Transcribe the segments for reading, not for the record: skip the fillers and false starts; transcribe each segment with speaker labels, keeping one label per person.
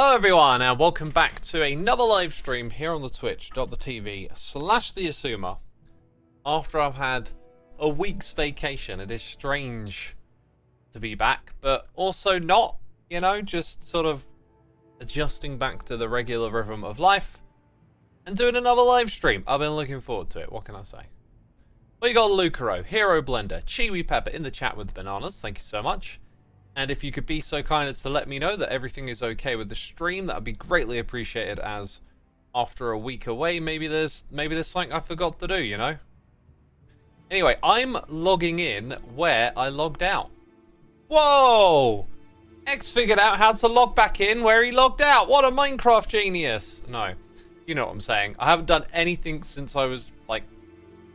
Speaker 1: Hello everyone and welcome back to another live stream here on the twitch.tv/the Xisuma. After I've had a week's vacation, it is strange to be back, but also not, you know, just sort of adjusting back to the regular rhythm of life and doing another live stream. I've been looking forward to it, what can I say? We got Lucaro, Hero Blender, Chiwi Pepper in the chat with the bananas, thank you so much. And if you could be so kind as to let me know that everything is okay with the stream, that would be greatly appreciated, as after a week away, maybe there's something I forgot to do, you know? Anyway, I'm logging in where I logged out. Whoa! X figured out how to log back in where he logged out. What a Minecraft genius! No, you know what I'm saying. I haven't done anything since I was, like,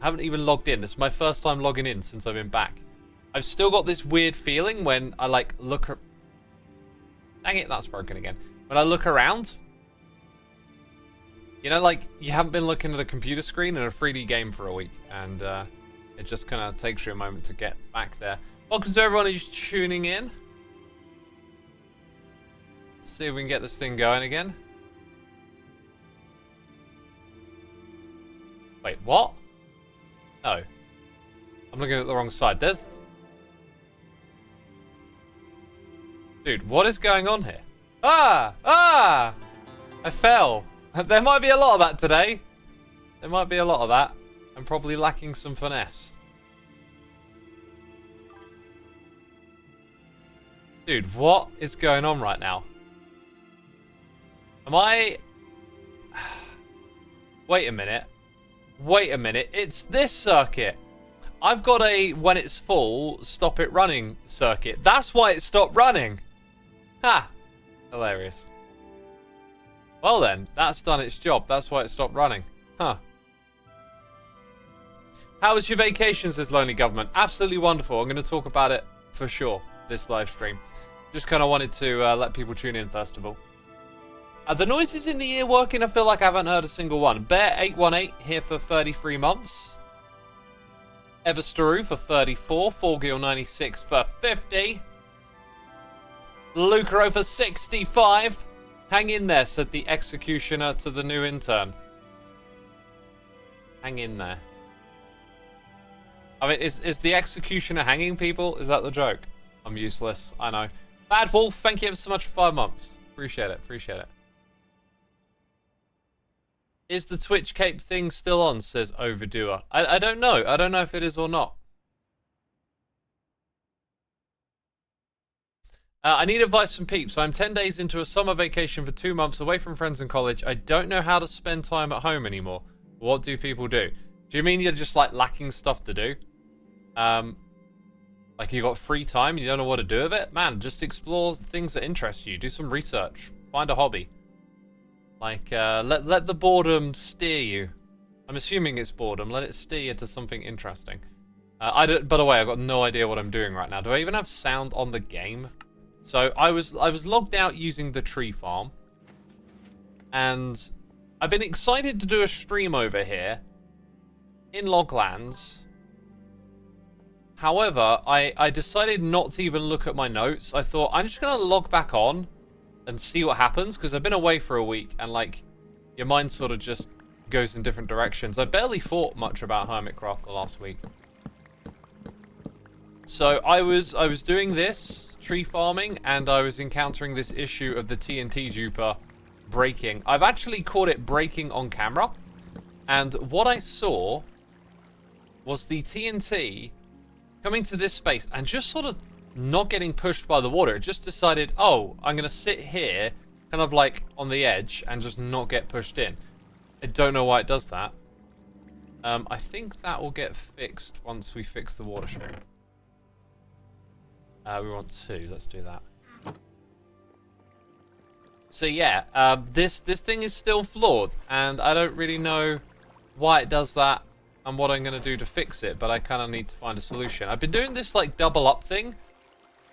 Speaker 1: I haven't even logged in. This is my first time logging in since I've been back. I've still got this weird feeling when I, like, look... Dang it, that's broken again. When I look around, you know, like, you haven't been looking at a computer screen in a 3D game for a week, and it just kind of takes you a moment to get back there. Welcome to everyone who's tuning in. Let's see if we can get this thing going again. Wait, what? No. I'm looking at the wrong side. There's... Dude, what is going on here? Ah! I fell. There might be a lot of that today. There might be a lot of that. I'm probably lacking some finesse. Dude, what is going on right now? Am I... Wait a minute. Wait a minute. It's this circuit. I've got a when it's full, stop it running circuit. That's why it stopped running. Ha! Hilarious. Well then, that's done its job. That's why it stopped running. Huh. How was your vacation, says Lonely Government? Absolutely wonderful. I'm going to talk about it for sure, this live stream. Just kind of wanted to let people tune in first of all. Are the noises in the ear working? I feel like I haven't heard a single one. Bear818 here for 33 months. Everstaru for 34. Forgil96 for 50. Lucaro for 65. Hang in there, said the executioner to the new intern. Hang in there. I mean, is the executioner hanging people? Is that the joke? I'm useless, I know. Bad Wolf, thank you ever so much for 5 months. Appreciate it, appreciate it. Is the Twitch cape thing still on, says Overdoer. I don't know. I don't know if it is or not. I need advice from peeps. I'm 10 days into a summer vacation for 2 months away from friends and college. I don't know how to spend time at home anymore. What do people do? Do you mean you're just, like, lacking stuff to do? Like you got free time and you don't know what to do with it? Man, just explore things that interest you. Do some research. Find a hobby. Like, let the boredom steer you. I'm assuming it's boredom. Let it steer you to something interesting. By the way, I've got no idea what I'm doing right now. Do I even have sound on the game? So I was logged out using the tree farm, and I've been excited to do a stream over here in Loglands. However, I decided not to even look at my notes. I thought I'm just gonna log back on and see what happens, because I've been away for a week, and like your mind sort of just goes in different directions. I barely thought much about Hermitcraft the last week. So I was doing this tree farming, and I was encountering this issue of the TNT duper breaking. I've actually caught it breaking on camera, and what I saw was the TNT coming to this space and just sort of not getting pushed by the water. It just decided, oh, I'm going to sit here kind of like on the edge and just not get pushed in. I don't know why it does that. I think that will get fixed once we fix the water stream. We want 2. Let's do that. So yeah, this thing is still flawed, and I don't really know why it does that and what I'm going to do to fix it, but I kind of need to find a solution. I've been doing this like double up thing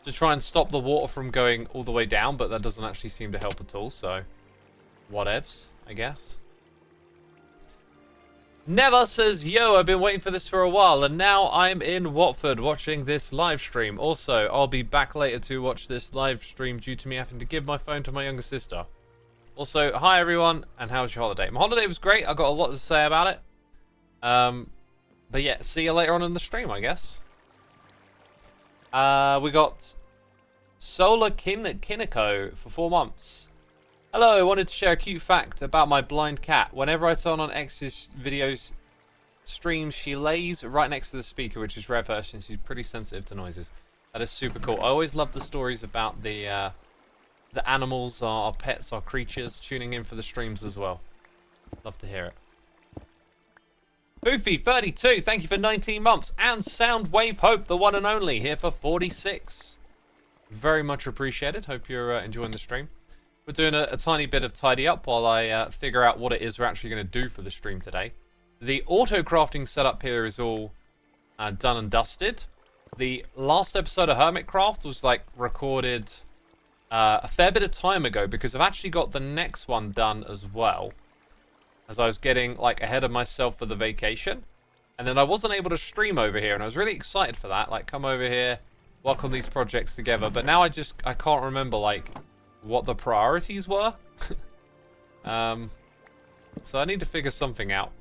Speaker 1: to try and stop the water from going all the way down, but that doesn't actually seem to help at all, so whatevs, I guess. Never says, yo, I've been waiting for this for a while, and now I'm in Watford watching this live stream. Also, I'll be back later to watch this live stream due to me having to give my phone to my younger sister. Also, hi everyone, and how was your holiday? My holiday was great. I got a lot to say about it. But yeah, see you later on in the stream, I guess. We got Solar Kineko for 4 months. Hello, I wanted to share a cute fact about my blind cat. Whenever I turn on X's videos streams, she lays right next to the speaker, which is rare for her, since she's pretty sensitive to noises. That is super cool. I always love the stories about the animals, our pets, our creatures, tuning in for the streams as well. Love to hear it. Boofy32, thank you for 19 months. And Soundwave Hope, the one and only, here for 46. Very much appreciated. Hope you're enjoying the stream. We're doing a tiny bit of tidy up while I figure out what it is we're actually going to do for the stream today. The auto crafting setup here is all done and dusted. The last episode of Hermitcraft was like recorded a fair bit of time ago, because I've actually got the next one done as well, as I was getting like ahead of myself for the vacation, and then I wasn't able to stream over here, and I was really excited for that, like come over here, work on these projects together. But now I can't remember like what the priorities were. So I need to figure something out.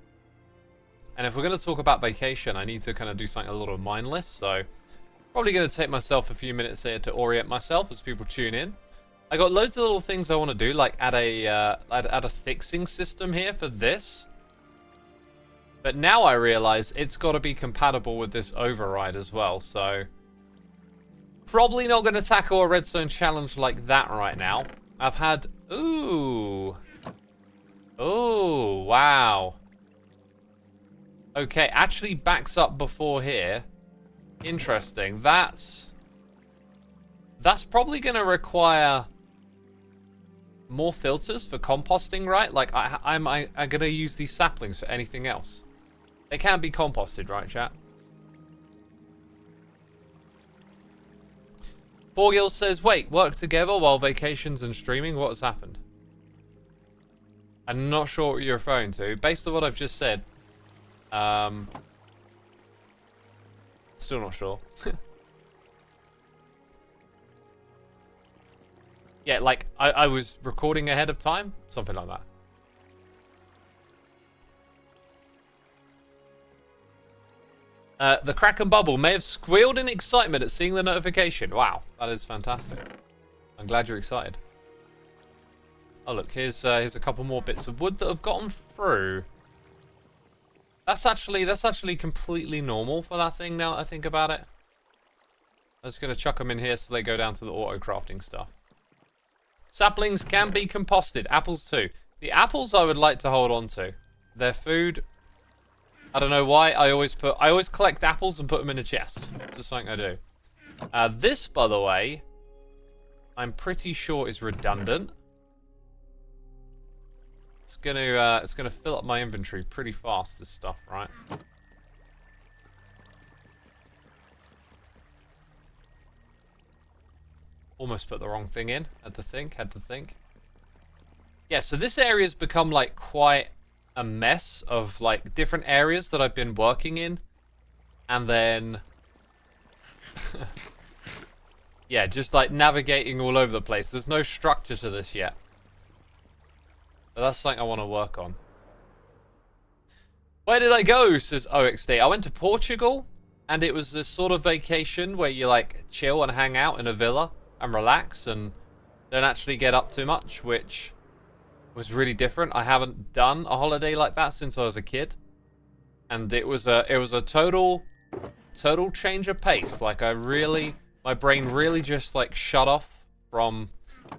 Speaker 1: And if we're going to talk about vacation, I need to kind of do something a little mindless. So probably going to take myself a few minutes here to orient myself as people tune in. I got loads of little things I want to do, like add a fixing system here for this. But now I realize it's got to be compatible with this override as well. So probably not going to tackle a redstone challenge like that right now. I've had... Ooh. Oh, wow. Okay, actually backs up before here. Interesting. That's probably going to require more filters for composting, right? Like, I'm going to use these saplings for anything else. They can be composted, right, chat? Borgil says, wait, work together while vacations and streaming? What has happened? I'm not sure what you're referring to. Based on what I've just said, still not sure. Yeah, like, I was recording ahead of time? Something like that. The Kraken Bubble may have squealed in excitement at seeing the notification. Wow, that is fantastic. I'm glad you're excited. Oh, look, here's a couple more bits of wood that have gotten through. That's actually completely normal for that thing now that I think about it. I'm just going to chuck them in here so they go down to the auto crafting stuff. Saplings can be composted. Apples too. The apples I would like to hold on to. They're food. I don't know why. I always collect apples and put them in a chest. It's just something I do. This, by the way, I'm pretty sure is redundant. It's gonna fill up my inventory pretty fast, this stuff, right? Almost put the wrong thing in. Had to think. Yeah, so this area's become like quite a mess of like different areas that I've been working in, and then yeah, just like navigating all over the place. There's no structure to this yet. But that's something I want to work on. Where did I go, says OXD. I went to Portugal, and it was this sort of vacation where you like chill and hang out in a villa and relax and don't actually get up too much, which was really different. I haven't done a holiday like that since I was a kid. And it was a total change of pace. Like my brain really just like shut off from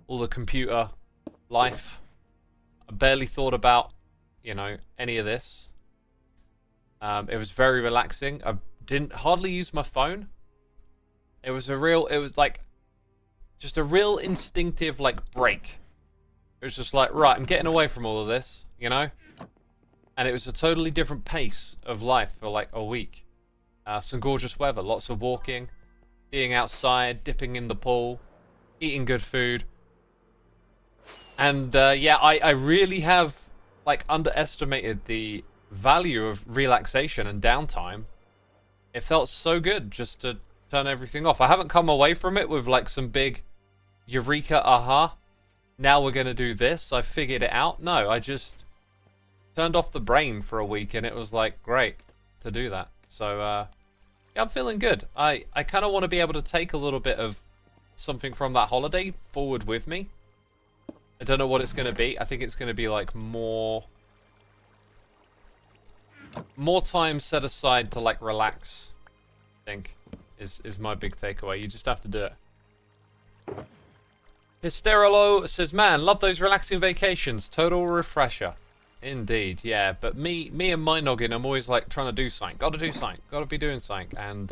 Speaker 1: all the computer life. I barely thought about, you know, any of this. It was very relaxing. I didn't hardly use my phone. It was like just a real instinctive like break. It was just like, right, I'm getting away from all of this, you know? And it was a totally different pace of life for like a week. Some gorgeous weather, lots of walking, being outside, dipping in the pool, eating good food. And yeah, I really have like underestimated the value of relaxation and downtime. It felt so good just to turn everything off. I haven't come away from it with like some big eureka aha now we're going to do this. I figured it out. No, I just turned off the brain for a week and it was like, great to do that. So, yeah, I'm feeling good. I kind of want to be able to take a little bit of something from that holiday forward with me. I don't know what it's going to be. I think it's going to be like more time set aside to like relax, I think, is my big takeaway. You just have to do it. Hysterolo says, man, love those relaxing vacations. Total refresher. Indeed, yeah. But me and my noggin, I'm always like trying to do something. Gotta do something. Gotta be doing something. And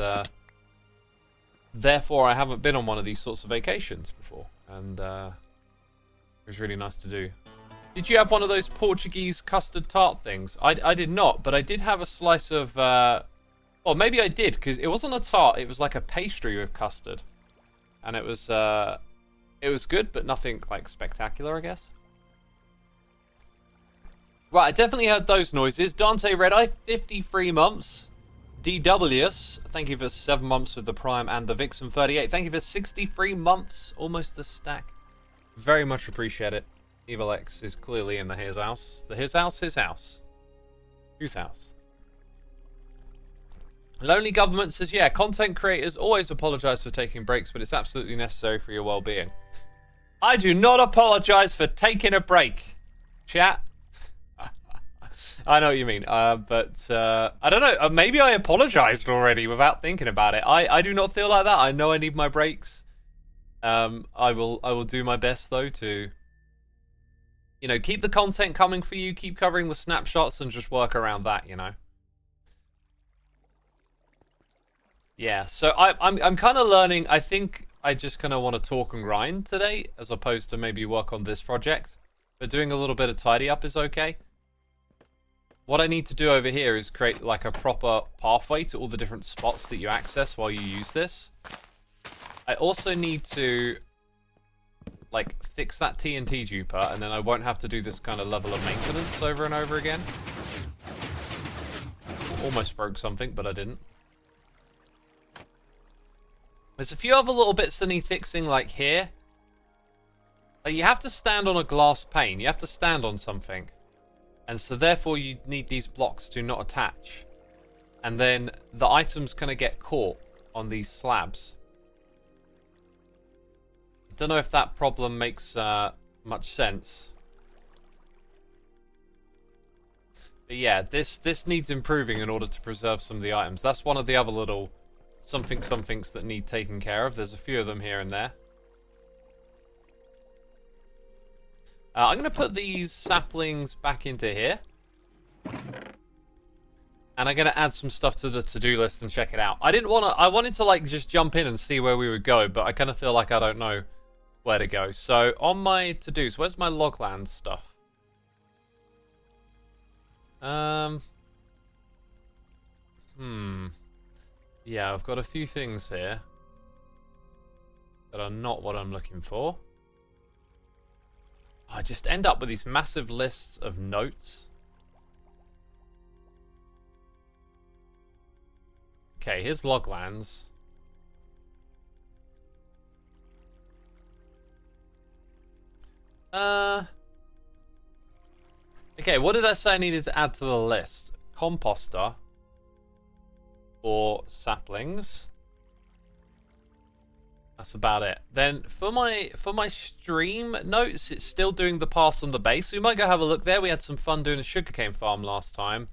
Speaker 1: therefore, I haven't been on one of these sorts of vacations before. And it was really nice to do. Did you have one of those Portuguese custard tart things? I did not, but I did have a slice of... well, maybe I did, because it wasn't a tart. It was like a pastry with custard. And it was good, but nothing like spectacular, I guess. Right, I definitely heard those noises. Dante Red Eye, 53 months. DWs, thank you for 7 months with the Prime, and the Vixen 38. Thank you for 63 months, almost a stack. Very much appreciate it. Evil X is clearly in the his house. The his house, his house. Whose house? Lonely Government says, yeah, content creators always apologize for taking breaks, but it's absolutely necessary for your well-being. I do not apologize for taking a break. Chat. I know what you mean, but I don't know. Maybe I apologized already without thinking about it. I do not feel like that. I know I need my breaks. I will do my best though to, you know, keep the content coming for you, keep covering the snapshots, and just work around that. You know. Yeah. So I'm kind of learning. I think I just kind of want to talk and grind today, as opposed to maybe work on this project. But doing a little bit of tidy up is okay. What I need to do over here is create like a proper pathway to all the different spots that you access while you use this. I also need to like fix that TNT duper, and then I won't have to do this kind of level of maintenance over and over again. Almost broke something, but I didn't. There's a few other little bits that need fixing, like here. Like you have to stand on a glass pane. You have to stand on something. And so therefore you need these blocks to not attach. And then the items kind of get caught on these slabs. I don't know if that problem makes much sense. But yeah, this needs improving in order to preserve some of the items. That's one of the other little somethings that need taken care of. There's a few of them here and there. I'm going to put these saplings back into here. And I'm going to add some stuff to the to-do list and check it out. I wanted to like just jump in and see where we would go, but I kind of feel like I don't know where to go. So on my to-dos, where's my logland stuff? Yeah, I've got a few things here that are not what I'm looking for. I just end up with these massive lists of notes. Okay, here's loglands. Okay, what did I say I needed to add to the list? Composter. Or saplings. That's about it. Then for my stream notes, it's still doing the pass on the base. We might go have a look there. We had some fun doing a sugarcane farm last time.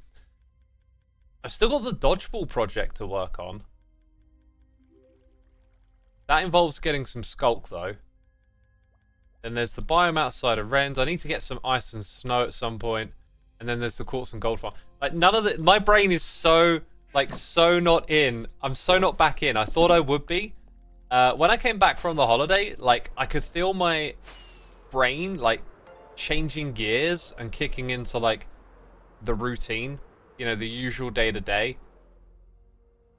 Speaker 1: I've still got the dodgeball project to work on. That involves getting some skulk though. Then there's the biome outside of Rens. I need to get some ice and snow at some point. And then there's the quartz and gold farm. Like none of the, my brain is so not in. I'm so not back in. I thought I would be. When I came back from the holiday, like, I could feel my brain, like, changing gears and kicking into, like, the routine. You know, the usual day-to-day.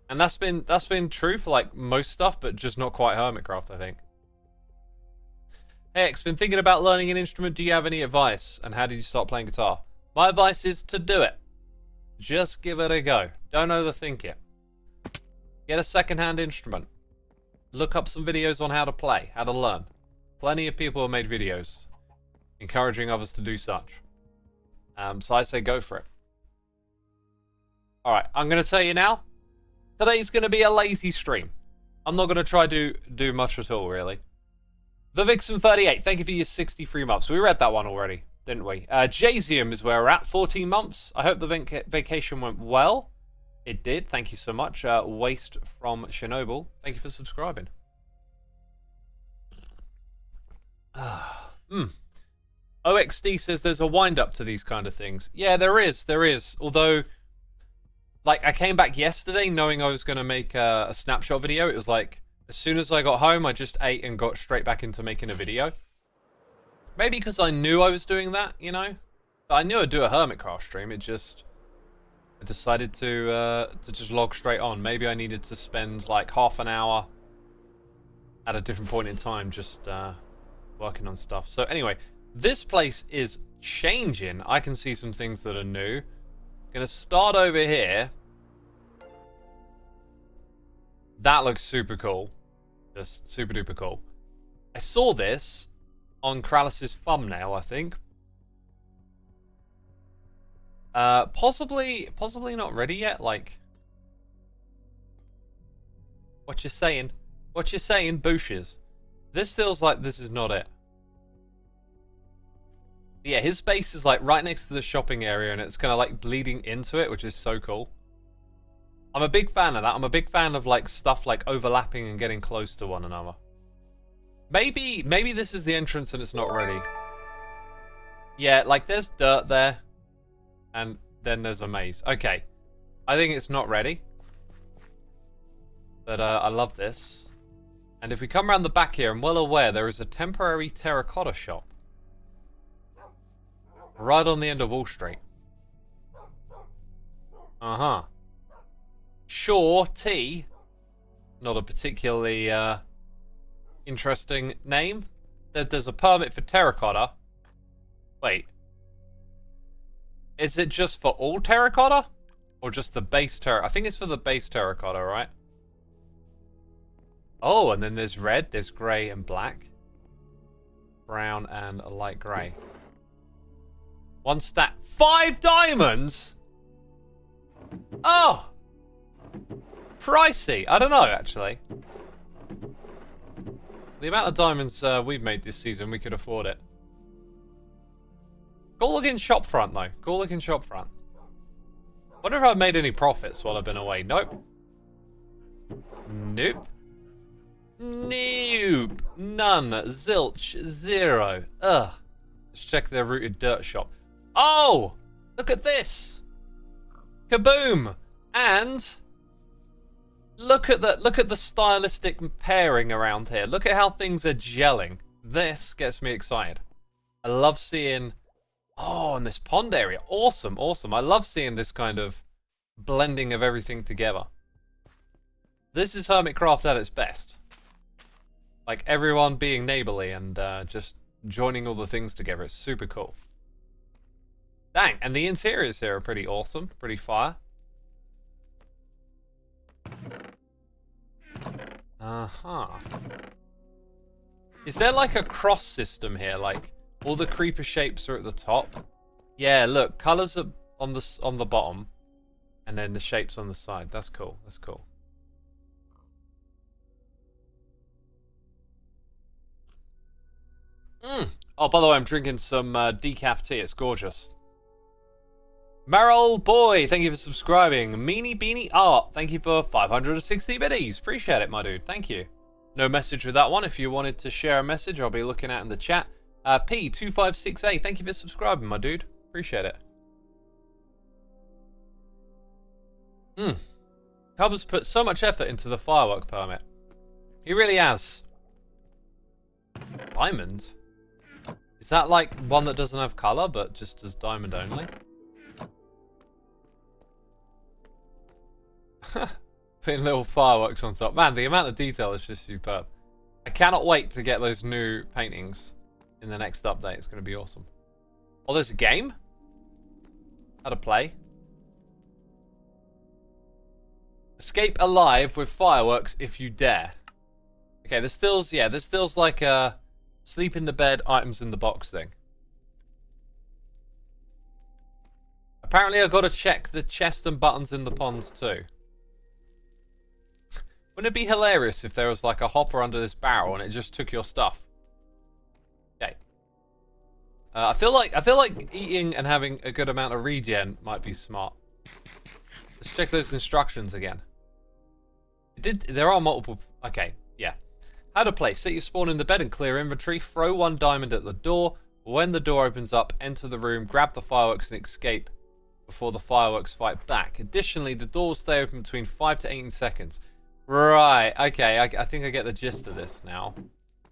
Speaker 1: And that's been true for, like, most stuff, but just not quite Hermitcraft, I think. Hey, X, been thinking about learning an instrument. Do you have any advice? And how did you start playing guitar? My advice is to do it. Just give it a go. Don't overthink it. Get a second-hand instrument. Look up some videos on how to play, how to learn. Plenty of people have made videos. encouraging others to do such. So I say go for it. Alright, I'm going to tell you now, today's going to be a lazy stream. I'm not going to try to do much at all, really. The Vixen38, thank you for your 63 months. We read that one already, didn't we? Jasium is where we're at, 14 months. I hope the vacation went well. It did, thank you so much. Waste from Chernobyl, thank you for subscribing. OXD says there's a wind-up to these kind of things. Yeah, there is. Although, like, I came back yesterday knowing I was going to make a snapshot video. It was like, as soon as I got home, I just ate and got straight back into making a video. Maybe because I knew I was doing that, you know? But I knew I'd do a Hermitcraft stream. I decided to just log straight on. Maybe I needed to spend like half an hour at a different point in time just working on stuff. So anyway, this place is changing. I can see some things that are new. Gonna start over here. That looks super cool. Just super duper cool. I saw this on Kralis's thumbnail, I think. Possibly not ready yet. Like, what you saying? What you saying, Bushes? This feels like this is not it. Yeah, his space is like right next to the shopping area, and it's kind of like bleeding into it, which is so cool. I'm a big fan of that. I'm a big fan of like stuff like overlapping and getting close to one another. Maybe this is the entrance and it's not ready. Yeah, like there's dirt there, and then there's a maze. Okay, I think it's not ready, but I love this. And if we come around the back here, I'm well aware there is a temporary terracotta shop right on the end of Wall Street. Uh-huh. Sure, T. Not a particularly interesting name. There's a permit for terracotta. Wait. Is it just for all terracotta? Or just the base terracotta? I think it's for the base terracotta, right? Oh, and then there's red, there's grey and black. Brown and a light grey. One stat. 5 diamonds? Oh! Pricey. I don't know, actually. The amount of diamonds we've made this season, we could afford it. Cool looking shop front, though. Cool looking shop front. Wonder if I've made any profits while I've been away. Nope. Nope. Nope. None. Zilch. Zero. Ugh. Let's check their rooted dirt shop. Oh! Look at this! Kaboom! And look at the stylistic pairing around here. Look at how things are gelling. This gets me excited. I love seeing... Oh, and this pond area. Awesome, awesome. I love seeing this kind of blending of everything together. This is Hermitcraft at its best. Like, everyone being neighborly and just joining all the things together. It's super cool. Dang, and the interiors here are pretty awesome. Pretty fire. Uh-huh. Is there like a cross system here? Like, all the creeper shapes are at the top? Yeah, look, colors are on the bottom, and then the shapes on the side. That's cool. That's cool. Oh, by the way, I'm drinking some decaf tea. It's gorgeous. Meryl Boy, thank you for subscribing. Meanie Beanie Art, thank you for 560 biddies. Appreciate it, my dude. Thank you. No message with that one. If you wanted to share a message, I'll be looking at in the chat. P256A, thank you for subscribing, my dude. Appreciate it. Cub has put so much effort into the firework permit. He really has. Diamond? Is that like one that doesn't have color, but just as diamond only? Putting little fireworks on top. Man, the amount of detail is just superb. I cannot wait to get those new paintings in the next update. It's going to be awesome. Oh, there's a game? How to play? Escape alive with fireworks if you dare. Okay, there's still like a sleep in the bed, items in the box thing. Apparently I've got to check the chest and buttons in the ponds too. Wouldn't it be hilarious if there was like a hopper under this barrel and it just took your stuff? Okay. I feel like eating and having a good amount of regen might be smart. Let's check those instructions again. There are multiple... Okay, yeah. How to play. Set your spawn in the bed and clear inventory. Throw 1 diamond at the door. When the door opens up, enter the room, grab the fireworks and escape before the fireworks fight back. Additionally, the door will stay open between 5 to 18 seconds. Right, okay, I think I get the gist of this now.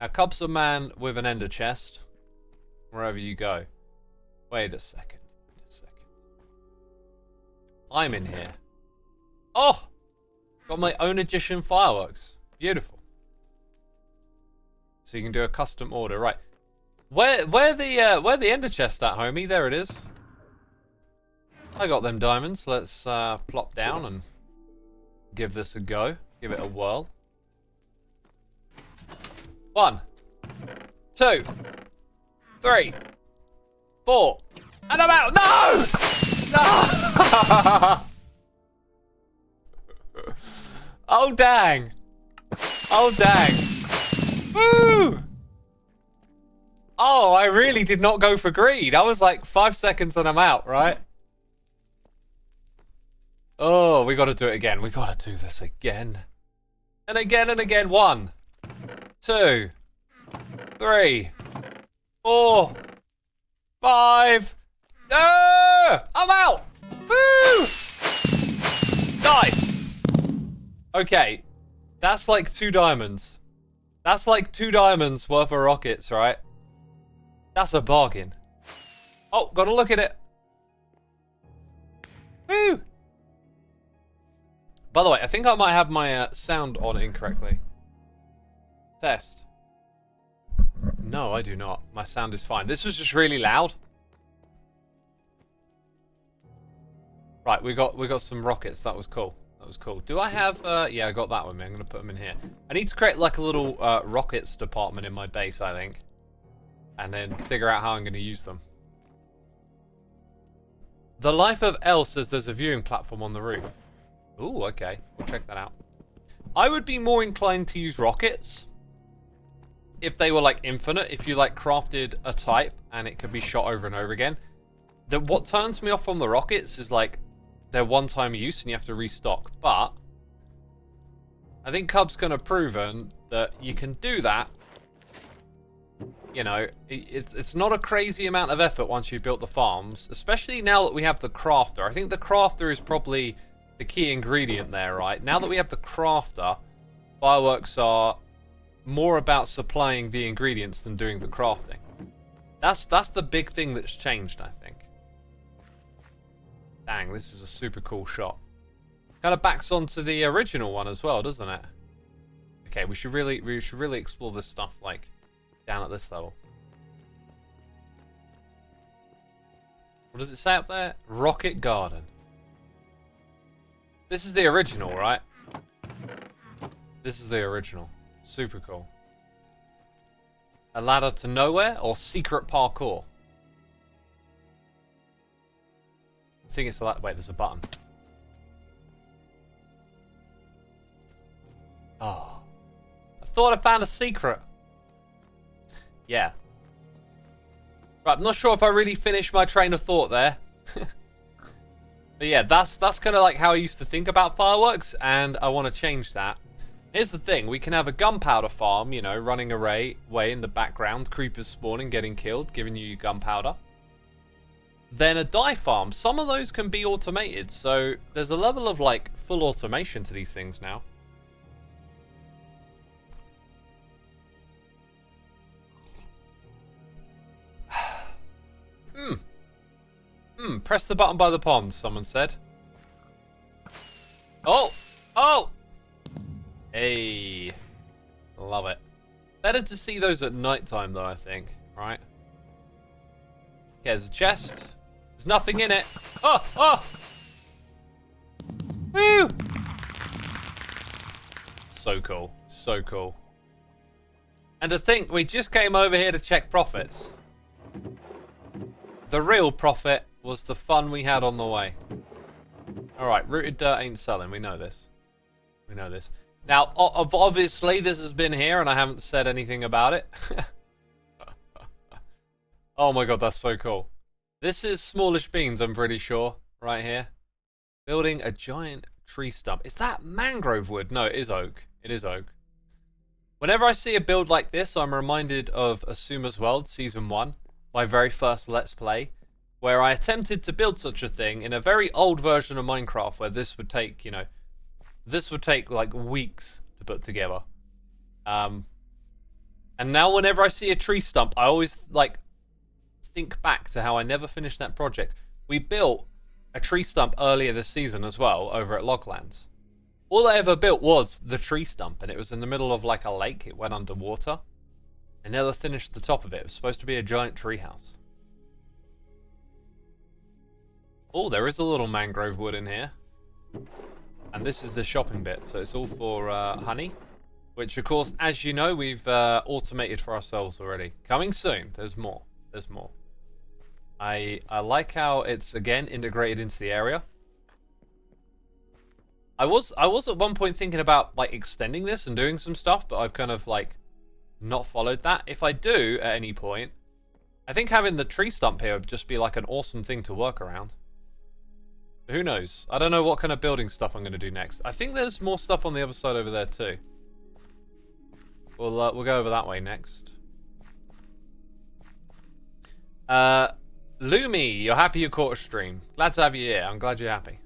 Speaker 1: Now, Cub's a man with an ender chest. Wherever you go. Wait a second. I'm in here. Oh! Got my own edition fireworks. Beautiful. So you can do a custom order, right? Where the ender chest at, homie? There it is. I got them diamonds. Let's plop down and give this a go. Give it a whirl. 1, 2, 3, 4, and I'm out. No! No! Oh dang! Oh dang! Woo! Oh, I really did not go for greed. I was like 5 seconds and I'm out, right? Oh, we got to do it again. We got to do this again. And again and again. 1, 2, 3, 4, 5. I'm out. Woo! Nice. Okay. That's like 2 diamonds. That's like 2 diamonds worth of rockets, right? That's a bargain. Oh, gotta look at it. Woo! By the way, I think I might have my sound on incorrectly. Test. No, I do not. My sound is fine. This was just really loud. Right, we got some rockets. That was cool. That was cool. Do I have... yeah, I got that one, man. I'm going to put them in here. I need to create like a little rockets department in my base, I think. And then figure out how I'm going to use them. The Life of L says there's a viewing platform on the roof. Ooh, okay. We'll check that out. I would be more inclined to use rockets if they were like infinite. If you like crafted a type and it could be shot over and over again. What turns me off on the rockets is like they're one-time use and you have to restock. But I think Cub's kind of proven that you can do that. You know, it's not a crazy amount of effort once you've built the farms, especially now that we have the crafter. I think the crafter is probably the key ingredient there, right? Now that we have the crafter, fireworks are more about supplying the ingredients than doing the crafting. That's the big thing that's changed, I think. Dang, this is a super cool shot. Kind of backs onto the original one as well, doesn't it? Okay, we should really explore this stuff like down at this level. What does it say up there? Rocket Garden. This is the original, right? This is the original. Super cool. A ladder to nowhere or secret parkour? I think it's a ladder. Wait, there's a button. Oh. I thought I found a secret. Yeah. Right, I'm not sure if I really finished my train of thought there. But yeah, that's kind of like how I used to think about fireworks, and I want to change that. Here's the thing, we can have a gunpowder farm, you know, running away in the background, creepers spawning, getting killed, giving you gunpowder. Then a dye farm. Some of those can be automated, so there's a level of like full automation to these things now. Press the button by the pond, someone said. Oh! Oh! Hey. Love it. Better to see those at nighttime, though, I think. Right? Okay, there's a chest. There's nothing in it. Oh! Oh! Woo! So cool. So cool. And to think, we just came over here to check profits. The real profit was the fun we had on the way. Alright, rooted dirt ain't selling. We know this. We know this. Now, obviously, this has been here and I haven't said anything about it. Oh my god, that's so cool. This is smallish beans, I'm pretty sure, right here. Building a giant tree stump. Is that mangrove wood? No, it is oak. It is oak. Whenever I see a build like this, I'm reminded of Xisuma's World Season 1, my very first Let's Play, where I attempted to build such a thing in a very old version of Minecraft, where this would take, you know, this would take like weeks to put together. And now whenever I see a tree stump, I always like think back to how I never finished that project. We built a tree stump earlier this season as well, over at Loglands. All I ever built was the tree stump, and it was in the middle of like a lake. It went underwater. I never finished the top of it. It was supposed to be a giant tree house. Oh, there is a little mangrove wood in here. And this is the shopping bit, so it's all for honey. Which, of course, as you know, we've automated for ourselves already. Coming soon. There's more. There's more. I like how it's, again, integrated into the area. I was at one point thinking about, like, extending this and doing some stuff, but I've kind of, like, not followed that. If I do, at any point, I think having the tree stump here would just be, like, an awesome thing to work around. But who knows? I don't know what kind of building stuff I'm going to do next. I think there's more stuff on the other side over there, too. We'll go over that way next. Lumi, you're happy you caught a stream. Glad to have you here. I'm glad you're happy.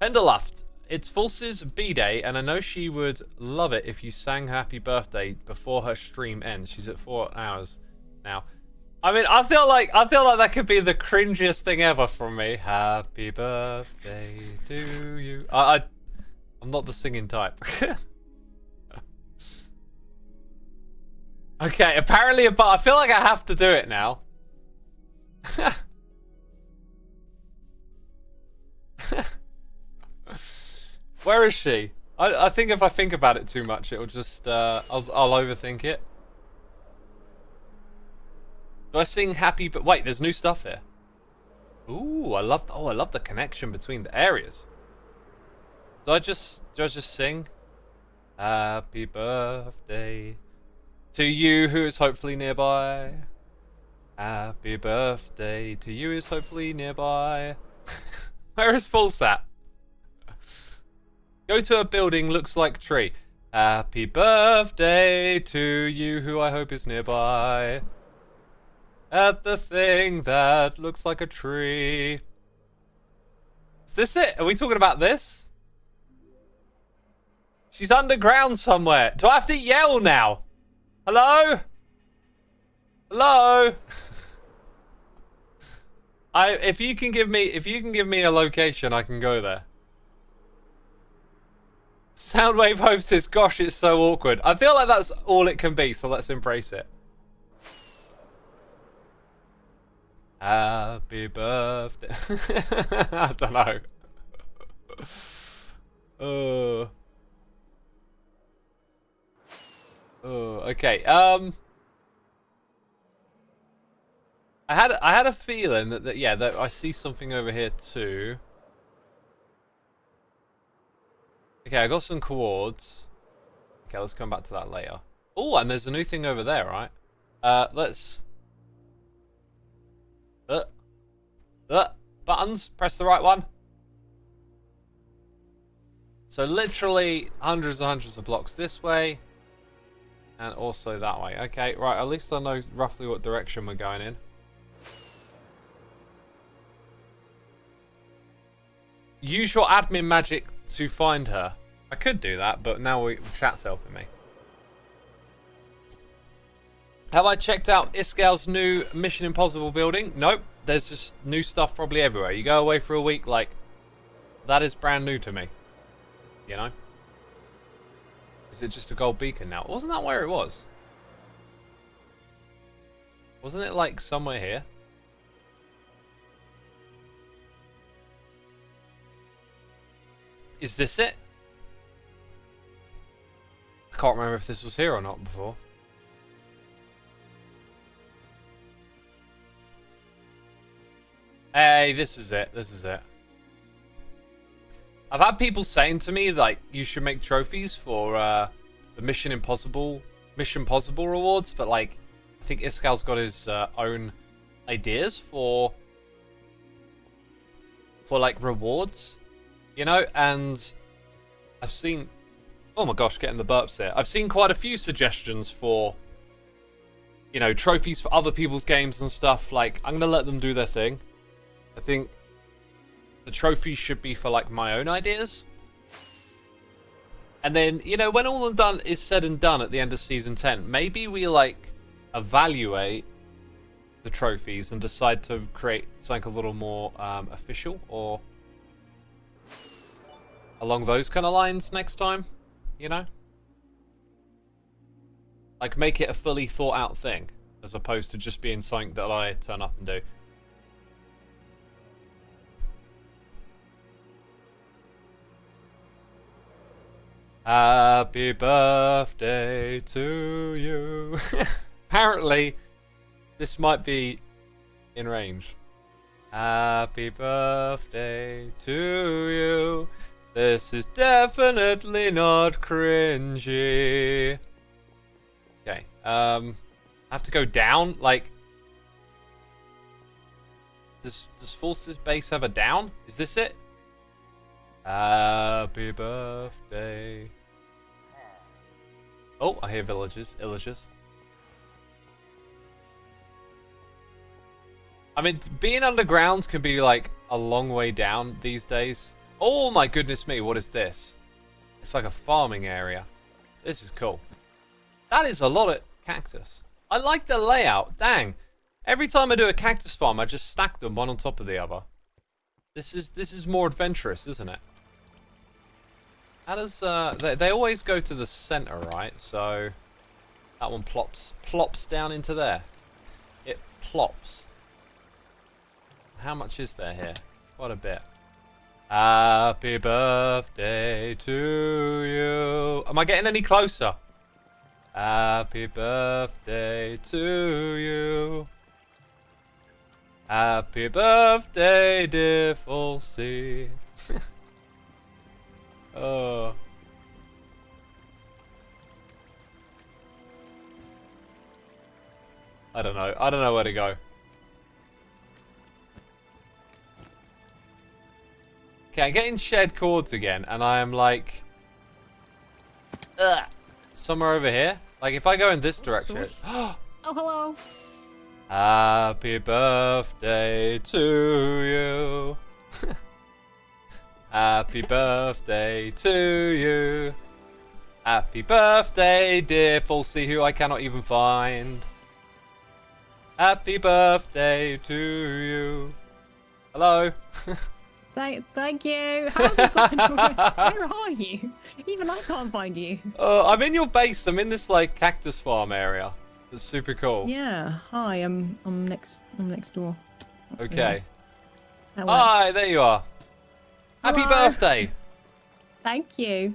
Speaker 1: Penderluft, it's Fulce's B-Day, and I know she would love it if you sang happy birthday before her stream ends. She's at 4 hours now. I mean, I feel like that could be the cringiest thing ever from me. Happy birthday to you. I'm not the singing type. Okay, apparently, but I feel like I have to do it now. Where is she? I think if I think about it too much, it'll just I'll overthink it. Do I sing happy? But wait, there's new stuff here. Ooh, I love the connection between the areas. Do I just sing happy birthday to you who is hopefully nearby? Happy birthday to you is hopefully nearby. Where is Fulce at? Go to a building, looks like tree. Happy birthday to you who I hope is nearby. At the thing that looks like a tree. Is this it? Are we talking about this? She's underground somewhere. Do I have to yell now? Hello? Hello? If you can give me a location, I can go there. Soundwave host says, gosh, it's so awkward. I feel like that's all it can be, so let's embrace it. Happy birthday. I don't know. Okay. I had a feeling that that I see something over here too. Okay, I got some quartz. Okay, let's come back to that later. Oh, and there's a new thing over there, right? Let's... buttons, press the right one. So literally hundreds and hundreds of blocks this way. And also that way. Okay, right, at least I know roughly what direction we're going in. Use your admin magic to find her. I could do that, but now chat's helping me. Have I checked out Iskal's new Mission Impossible building? Nope. There's just new stuff probably everywhere. You go away for a week, like, that is brand new to me. You know? Is it just a gold beacon now? Wasn't that where it was? Wasn't it, like, somewhere here? Is this it? I can't remember if this was here or not before. Hey, this is it. This is it. I've had people saying to me, like, you should make trophies for the Mission Possible rewards, but, like, I think Iskal's got his own ideas for like, rewards, you know? And I've seen... Oh my gosh, getting the burps here. I've seen quite a few suggestions for, you know, trophies for other people's games and stuff. Like, I'm going to let them do their thing. I think the trophies should be for, like, my own ideas. And then, you know, when all done is said and done at the end of Season 10, maybe we, like, evaluate the trophies and decide to create something a little more official or along those kind of lines next time, you know? Like, make it a fully thought out thing as opposed to just being something that I turn up and do. Happy birthday to you. Apparently, this might be in range. Happy birthday to you. This is definitely not cringy. Okay, I have to go down. Like, does Force's base have a down? Is this it? Happy birthday. Oh, I hear villagers. I mean, being underground can be, like, a long way down these days. Oh my goodness me, what is this? It's like a farming area. This is cool. That is a lot of cactus. I like the layout. Dang. Every time I do a cactus farm, I just stack them one on top of the other. This is more adventurous, isn't it? How does they always go to the center, right? So that one plops down into there. It plops. How much is there here? Quite a bit. Happy birthday to you. Am I getting any closer? Happy birthday to you. Happy birthday, dear Falsey. Oh. I don't know. I don't know where to go. Okay, I'm getting shared chords again, and I am like... somewhere over here. Like, if I go in this direction...
Speaker 2: Oh, hello.
Speaker 1: Happy birthday to you. Happy birthday to you. Happy birthday, dear Falsey, who I cannot even find. Happy birthday to you. Hello.
Speaker 2: Thank you. How have you gotten where are you? Even I can't find you.
Speaker 1: I'm in your base. I'm in this, like, cactus farm area. It's super cool.
Speaker 2: Yeah. Hi. I'm next door.
Speaker 1: Okay.
Speaker 2: Yeah.
Speaker 1: Hi. There you are. Happy
Speaker 2: Hello.
Speaker 1: birthday.
Speaker 2: Thank you.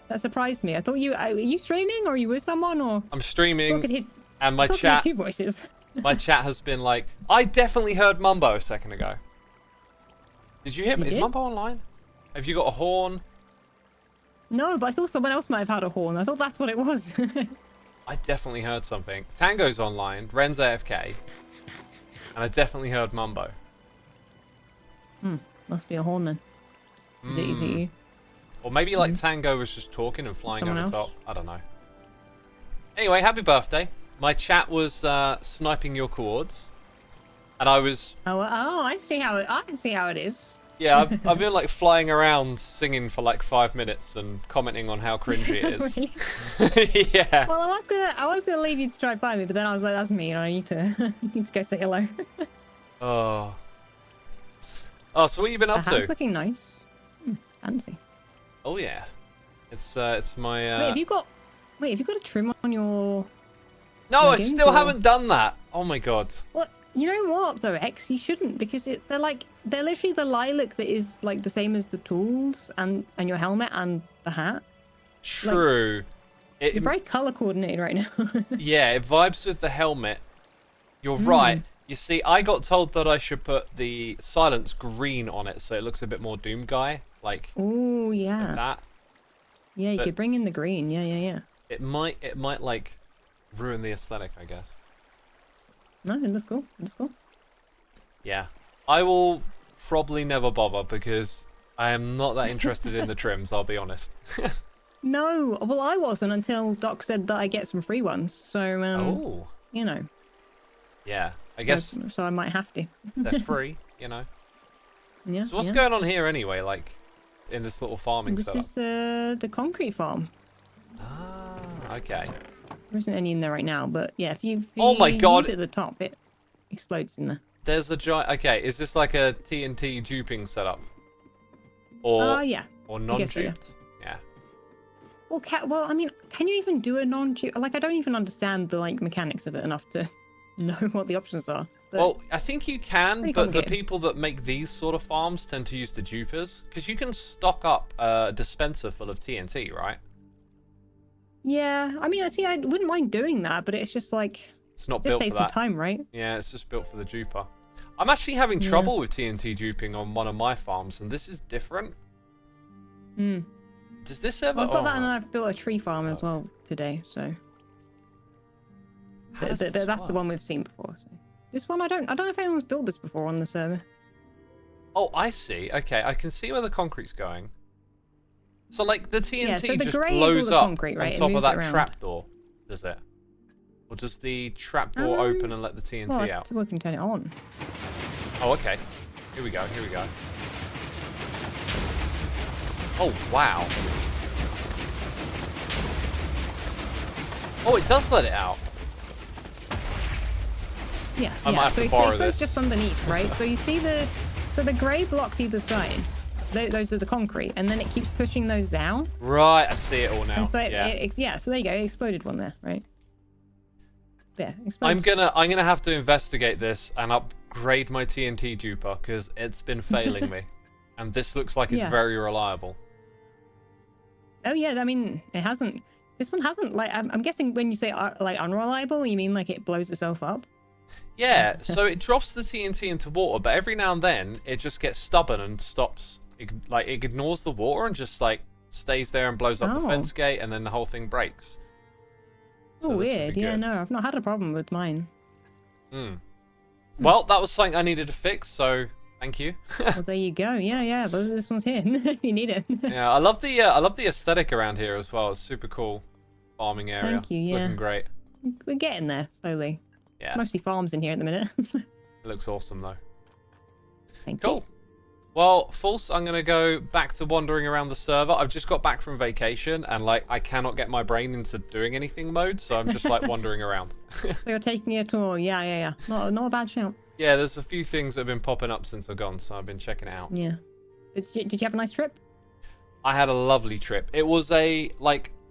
Speaker 2: That surprised me. I thought are you streaming or are you with someone or?
Speaker 1: I'm streaming, and my chat.
Speaker 2: Two voices.
Speaker 1: My chat has been like, I definitely heard Mumbo a second ago. Did you hear me? Is Mumbo online? Have you got a horn?
Speaker 2: No, but I thought someone else might have had a horn. I thought that's what it was.
Speaker 1: I definitely heard something. Tango's online, Ren's AFK, and I definitely heard Mumbo.
Speaker 2: Must be a horn then. Is it you?
Speaker 1: Or maybe like Tango was just talking and flying
Speaker 2: Someone
Speaker 1: over
Speaker 2: else?
Speaker 1: top. I don't know. Anyway, happy birthday. My chat was sniping your chords, and I was...
Speaker 2: Oh, I see how it is.
Speaker 1: Yeah, I've been like flying around singing for like 5 minutes and commenting on how cringy it is.
Speaker 2: Really?
Speaker 1: Yeah.
Speaker 2: Well, I was gonna leave you to try to find me, but then I was like, that's me. I need to go say hello.
Speaker 1: Oh. So what have you been up
Speaker 2: The hat's
Speaker 1: to?
Speaker 2: looking nice. Fancy.
Speaker 1: Oh yeah. It's my
Speaker 2: Wait, have you got a trim on your?
Speaker 1: No, I
Speaker 2: leggings,
Speaker 1: still
Speaker 2: or-
Speaker 1: haven't done that. Oh my god.
Speaker 2: What? You know what though, X? You shouldn't because they're literally the lilac that is like the same as the tools and your helmet and the hat.
Speaker 1: True.
Speaker 2: You're very color coordinated right now.
Speaker 1: Yeah, it vibes with the helmet. You're right. You see, I got told that I should put the silence green on it so it looks a bit more Doom Guy, like
Speaker 2: Oh yeah.
Speaker 1: that.
Speaker 2: Yeah, you
Speaker 1: But
Speaker 2: could bring in the green. Yeah.
Speaker 1: it might like ruin the aesthetic, I guess.
Speaker 2: No, that's cool. That's cool.
Speaker 1: Yeah. I will probably never bother because I am not that interested in the trims, I'll be honest.
Speaker 2: No, well, I wasn't until Doc said that I get some free ones. So,
Speaker 1: Oh.
Speaker 2: you know.
Speaker 1: Yeah. I guess
Speaker 2: So I might have to.
Speaker 1: they're free, you know.
Speaker 2: Yeah.
Speaker 1: So what's going on here anyway, like in this little farming
Speaker 2: This
Speaker 1: setup?
Speaker 2: is the concrete farm.
Speaker 1: Ah, okay.
Speaker 2: There isn't any in there right now, but yeah, if you
Speaker 1: Oh my God.
Speaker 2: use it at the top, it explodes in there.
Speaker 1: There's a giant. Okay, is this like a TNT duping setup? Or
Speaker 2: Yeah.
Speaker 1: or
Speaker 2: I guess so,
Speaker 1: non-duped? Yeah.
Speaker 2: Well, I mean, can you even do a non-dupe? Like, I don't even understand the like mechanics of it enough to know what the options are. But
Speaker 1: Well, I think you can,
Speaker 2: pretty
Speaker 1: but the
Speaker 2: complicated.
Speaker 1: people that make these sort of farms tend to use the dupers because you can stock up a dispenser full of TNT, right?
Speaker 2: yeah, I mean, I wouldn't mind doing that, but it's just like
Speaker 1: It's not
Speaker 2: just
Speaker 1: built
Speaker 2: saves
Speaker 1: for
Speaker 2: some
Speaker 1: that.
Speaker 2: time, right?
Speaker 1: Yeah, it's just built for the duper. I'm actually having
Speaker 2: Yeah.
Speaker 1: trouble with TNT duping on one of my farms, and this is different.
Speaker 2: Hmm.
Speaker 1: Does this ever?
Speaker 2: Well, I've got that,
Speaker 1: oh,
Speaker 2: and then I've built a tree farm as well today. So
Speaker 1: how does this
Speaker 2: that's the
Speaker 1: work?
Speaker 2: one we've seen before. So this one, I don't know if anyone's built this before on the server.
Speaker 1: Oh, I see. Okay, I can see where the concrete's going. So, like, the TNT
Speaker 2: Yeah, so the
Speaker 1: just
Speaker 2: grey is all
Speaker 1: blows
Speaker 2: the
Speaker 1: up
Speaker 2: concrete, right?
Speaker 1: on
Speaker 2: It
Speaker 1: top of
Speaker 2: moves it
Speaker 1: that
Speaker 2: around.
Speaker 1: trapdoor, does it? Or does the trapdoor open and let the TNT
Speaker 2: Well,
Speaker 1: out?
Speaker 2: we can turn it on.
Speaker 1: Oh, okay. Here we go, here we go. Oh, wow. Oh, it does let it out.
Speaker 2: Yeah,
Speaker 1: I might have to
Speaker 2: so
Speaker 1: borrow
Speaker 2: it's
Speaker 1: this.
Speaker 2: just underneath, right? So you see the grey blocks either side. Those are the concrete, and then it keeps pushing those down.
Speaker 1: Right, I see it all now.
Speaker 2: And so
Speaker 1: yeah.
Speaker 2: so there you go. It exploded one there, right? Yeah,
Speaker 1: I'm
Speaker 2: explodes.
Speaker 1: gonna have to investigate this and upgrade my TNT duper because it's been failing me, and this looks like it's
Speaker 2: Yeah.
Speaker 1: very reliable.
Speaker 2: Oh yeah, I mean it hasn't. This one hasn't. Like I'm guessing when you say like unreliable, you mean like it blows itself up.
Speaker 1: Yeah, so it drops the TNT into water, but every now and then it just gets stubborn and stops. It ignores the water and just like stays there and blows up the
Speaker 2: Oh.
Speaker 1: fence gate, and then the whole thing breaks. So
Speaker 2: Oh
Speaker 1: this should
Speaker 2: weird.
Speaker 1: be
Speaker 2: Yeah,
Speaker 1: good.
Speaker 2: no, I've not had a problem with mine.
Speaker 1: Well, that was something I needed to fix, so thank you.
Speaker 2: Well, there you go. Yeah, but this one's here. You need it.
Speaker 1: Yeah, I love the aesthetic around here as well. It's super cool farming area.
Speaker 2: Thank you,
Speaker 1: It's
Speaker 2: yeah.
Speaker 1: looking great.
Speaker 2: We're getting there slowly.
Speaker 1: Yeah,
Speaker 2: Mostly farms in here at the minute.
Speaker 1: it looks awesome though.
Speaker 2: Thank
Speaker 1: Cool. Well, False, I'm gonna go back to wandering around the server. I've just got back from vacation, and like I cannot get my brain into doing anything mode, so I'm just like wandering around.
Speaker 2: So you're taking a tour. Yeah. Not a bad shout.
Speaker 1: Yeah, there's a few things that have been popping up since I've gone, so I've been checking it out.
Speaker 2: Yeah. Did you have a nice trip?
Speaker 1: I had a lovely trip. It was a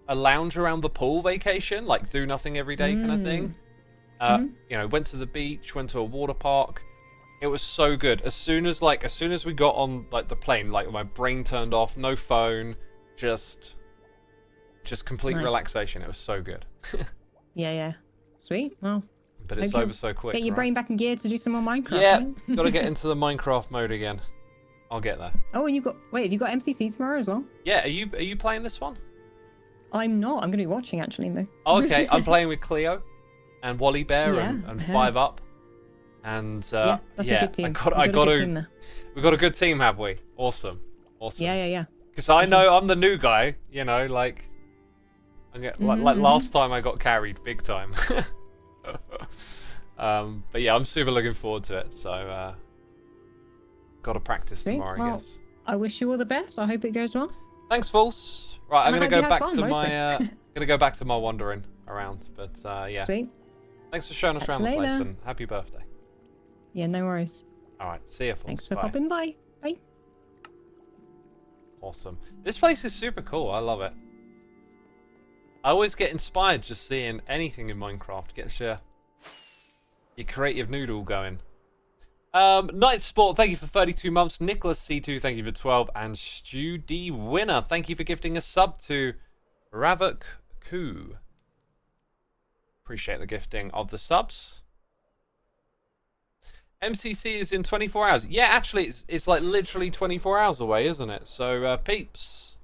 Speaker 1: lounge around the pool vacation, like do nothing every day kind of thing. You know, went to the beach, went to a water park. It was so good. As soon as we got on like the plane, like my brain turned off, no phone, just complete
Speaker 2: Nice.
Speaker 1: relaxation. It was so good.
Speaker 2: Yeah. Sweet. Well,
Speaker 1: But it's
Speaker 2: Okay.
Speaker 1: over so quick.
Speaker 2: get your
Speaker 1: right?
Speaker 2: brain back in gear to do some more Minecraft.
Speaker 1: Yeah,
Speaker 2: right?
Speaker 1: gotta get into the Minecraft mode again. I'll get there.
Speaker 2: Oh, and have you got MCC tomorrow as well?
Speaker 1: Yeah, are you playing this one?
Speaker 2: I'm not. I'm going to be watching actually though.
Speaker 1: Oh, okay, I'm playing with Cleo and Wally Bear
Speaker 2: Yeah,
Speaker 1: and
Speaker 2: I heard.
Speaker 1: 5 Up. And
Speaker 2: Yeah, that's a good team.
Speaker 1: I
Speaker 2: You've
Speaker 1: got
Speaker 2: a good
Speaker 1: to.
Speaker 2: team there.
Speaker 1: We've got a good team, have we? Awesome.
Speaker 2: Yeah.
Speaker 1: Because I know I'm the new guy, you know, like last time I got carried big time. But yeah, I'm super looking forward to it. So got to practice
Speaker 2: Sweet.
Speaker 1: tomorrow, I
Speaker 2: Well,
Speaker 1: guess.
Speaker 2: I wish you all the best. I hope it goes well.
Speaker 1: Thanks, False. Right, I'm
Speaker 2: And I
Speaker 1: gonna
Speaker 2: hope
Speaker 1: go
Speaker 2: you have
Speaker 1: back
Speaker 2: fun,
Speaker 1: to
Speaker 2: mostly.
Speaker 1: gonna go back to my wandering around. But yeah,
Speaker 2: Sweet.
Speaker 1: thanks for showing us
Speaker 2: Catch
Speaker 1: around
Speaker 2: you
Speaker 1: the place
Speaker 2: later.
Speaker 1: and happy birthday.
Speaker 2: Yeah, no worries.
Speaker 1: All right, see you, False.
Speaker 2: Thanks for
Speaker 1: Bye.
Speaker 2: popping by. Bye.
Speaker 1: Awesome. This place is super cool. I love it. I always get inspired just seeing anything in Minecraft. Gets your creative noodle going. Night Sport, thank you for 32 months. Nicholas C2, thank you for 12. And Stu D Winner, thank you for gifting a sub to Ravok Koo. Appreciate the gifting of the subs. MCC is in 24 hours. Yeah, actually, it's like literally 24 hours away, isn't it? So, peeps,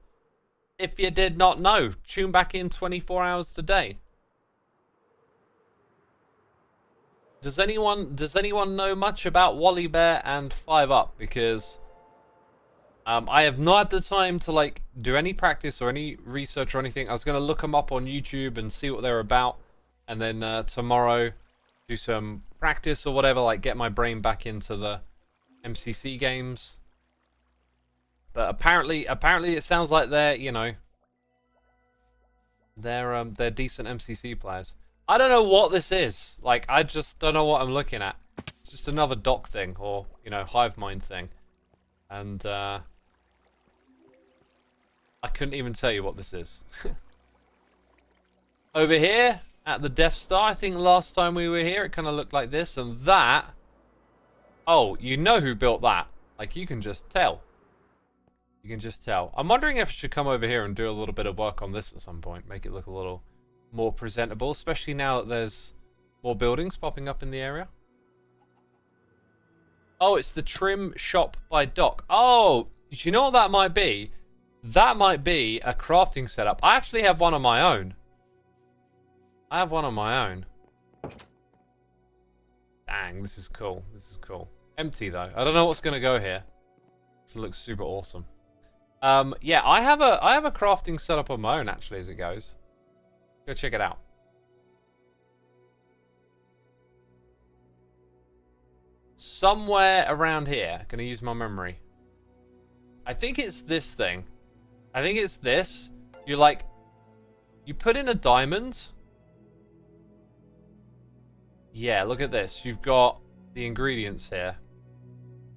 Speaker 1: if you did not know, tune back in 24 hours today. Does anyone know much about Wally Bear and 5 Up? Because I have not had the time to like do any practice or any research or anything. I was going to look them up on YouTube and see what they're about, and then tomorrow do some practice or whatever, like get my brain back into the MCC games. But apparently it sounds like they're, you know, they're decent MCC players. I don't know what this is. Like, I just don't know what I'm looking at. It's just another dock thing, or, you know, hive mind thing. And I couldn't even tell you what this is. Over here at the Death Star, I think last time we were here, it kind of looked like this. And that, oh, you know who built that. Like, you can just tell. You can just tell. I'm wondering if I should come over here and do a little bit of work on this at some point. Make it look a little more presentable, especially now that there's more buildings popping up in the area. Oh, it's the trim shop by dock. Oh, do you know what that might be? That might be a crafting setup. I actually have one on my own. I have one on my own. Dang, this is cool. This is cool. Empty though. I don't know what's gonna go here. It looks super awesome. Yeah, I have a crafting setup on my own actually as it goes. Go check it out. Somewhere around here. Gonna use my memory. I think it's this thing. I think it's this. You put in a diamond. Yeah, look at this. You've got the ingredients here.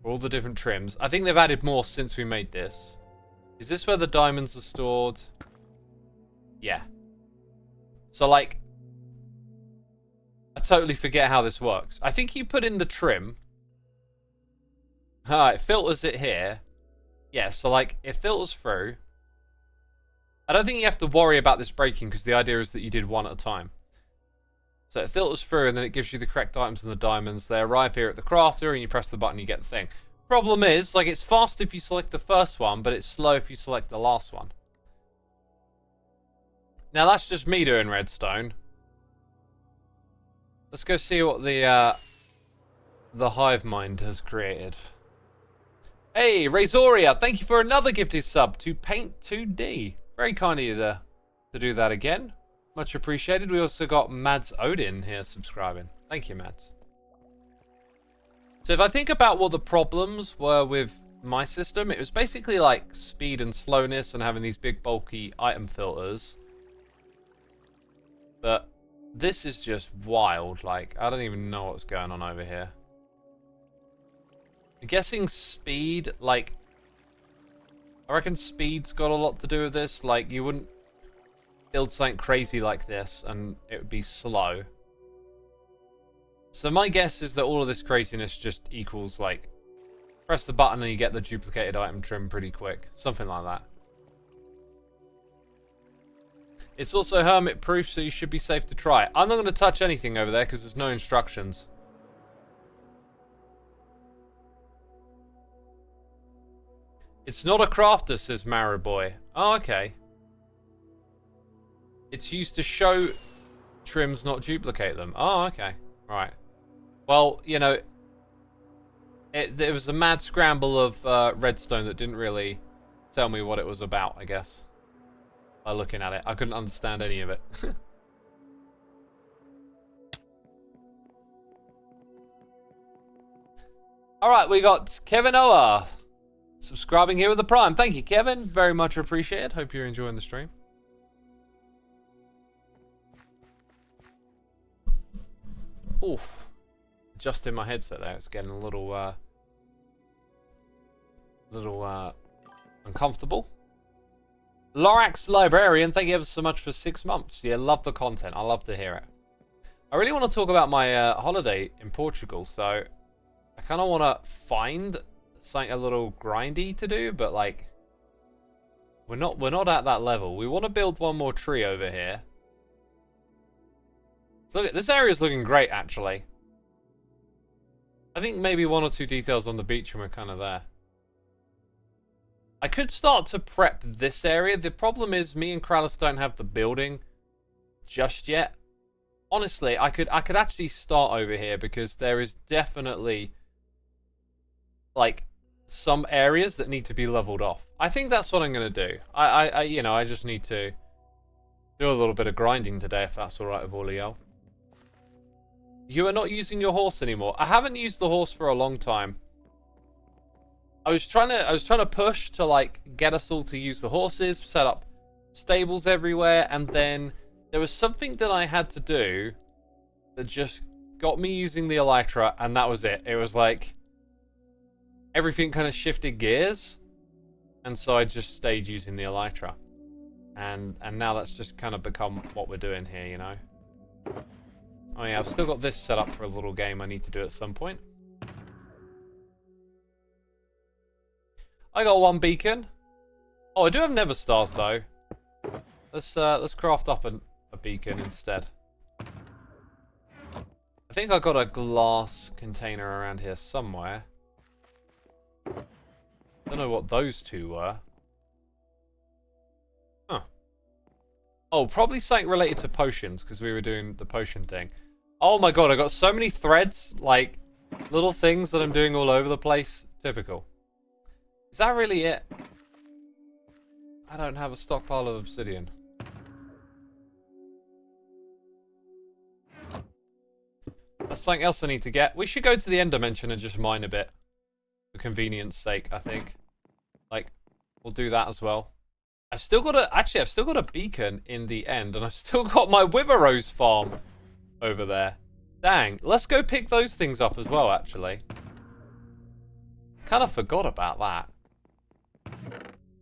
Speaker 1: All the different trims. I think they've added more since we made this. Is this where the diamonds are stored? Yeah. So, like, I totally forget how this works. I think you put in the trim. It filters it here. Yeah, so, like, it filters through. I don't think you have to worry about this breaking because the idea is that you did one at a time. So it filters through and then it gives you the correct items and the diamonds. They arrive here at the crafter and you press the button, you get the thing. Problem is, like, it's fast if you select the first one, but it's slow if you select the last one. Now, that's just me doing redstone. Let's go see what the hive mind has created. Hey, Razoria, thank you for another gifted sub to Paint 2D. Very kind of you to do that again. Much appreciated. We also got Mads Odin here subscribing. Thank you, Mads. So if I think about what the problems were with my system, it was basically like speed and slowness and having these big bulky item filters. But this is just wild. Like, I don't even know what's going on over here. I'm guessing speed, like, I reckon speed's got a lot to do with this. Like, you wouldn't build something crazy like this and it would be slow. So my guess is that all of this craziness just equals, like, press the button and you get the duplicated item trim pretty quick. Something like that. It's also hermit proof, so you should be safe to try. I'm not going to touch anything over there because there's no instructions. It's not a crafter, says Marrowboy. Oh, okay. It's used to show trims, not duplicate them. Oh, okay. Right. Well, you know, there was a mad scramble of redstone that didn't really tell me what it was about, I guess. By looking at it. I couldn't understand any of it. Alright, we got Kevin Oa subscribing here with the Prime. Thank you, Kevin. Very much appreciated. Hope you're enjoying the stream. Oof. Adjusting my headset there. It's getting a little uncomfortable. Lorax Librarian, thank you ever so much for 6 months. Yeah, love the content. I love to hear it. I really want to talk about my holiday in Portugal, so I kind of want to find something a little grindy to do, but like we're not at that level. We want to build one more tree over here. So look, this area is looking great, actually. I think maybe 1 or 2 details on the beach and we're kind of there. I could start to prep this area. The problem is me and Krallis don't have the building just yet. Honestly, I could actually start over here because there is definitely like some areas that need to be leveled off. I think that's what I'm going to do. You know, I just need to do a little bit of grinding today if that's all right with all of y'all. You are not using your horse anymore. I haven't used the horse for a long time. I was trying to push to like get us all to use the horses, set up stables everywhere, and then there was something that I had to do that just got me using the elytra, and that was it. It was like everything kind of shifted gears, and so I just stayed using the elytra. And now that's just kind of become what we're doing here, you know. Oh yeah, I've still got this set up for a little game I need to do at some point. I got 1 beacon. Oh, I do have nether stars though. Let's craft up a beacon instead. I think I got a glass container around here somewhere. Don't know what those 2 were. Huh. Oh, probably something related to potions because we were doing the potion thing. Oh my god, I got so many threads, like little things that I'm doing all over the place. Typical. Is that really it? I don't have a stockpile of obsidian. That's something else I need to get. We should go to the end dimension and just mine a bit. For convenience sake, I think. Like, we'll do that as well. I've still got a beacon in the end, and I've still got my Wither Rose farm over there. Dang, let's go pick those things up as well, actually. Kind of forgot about that.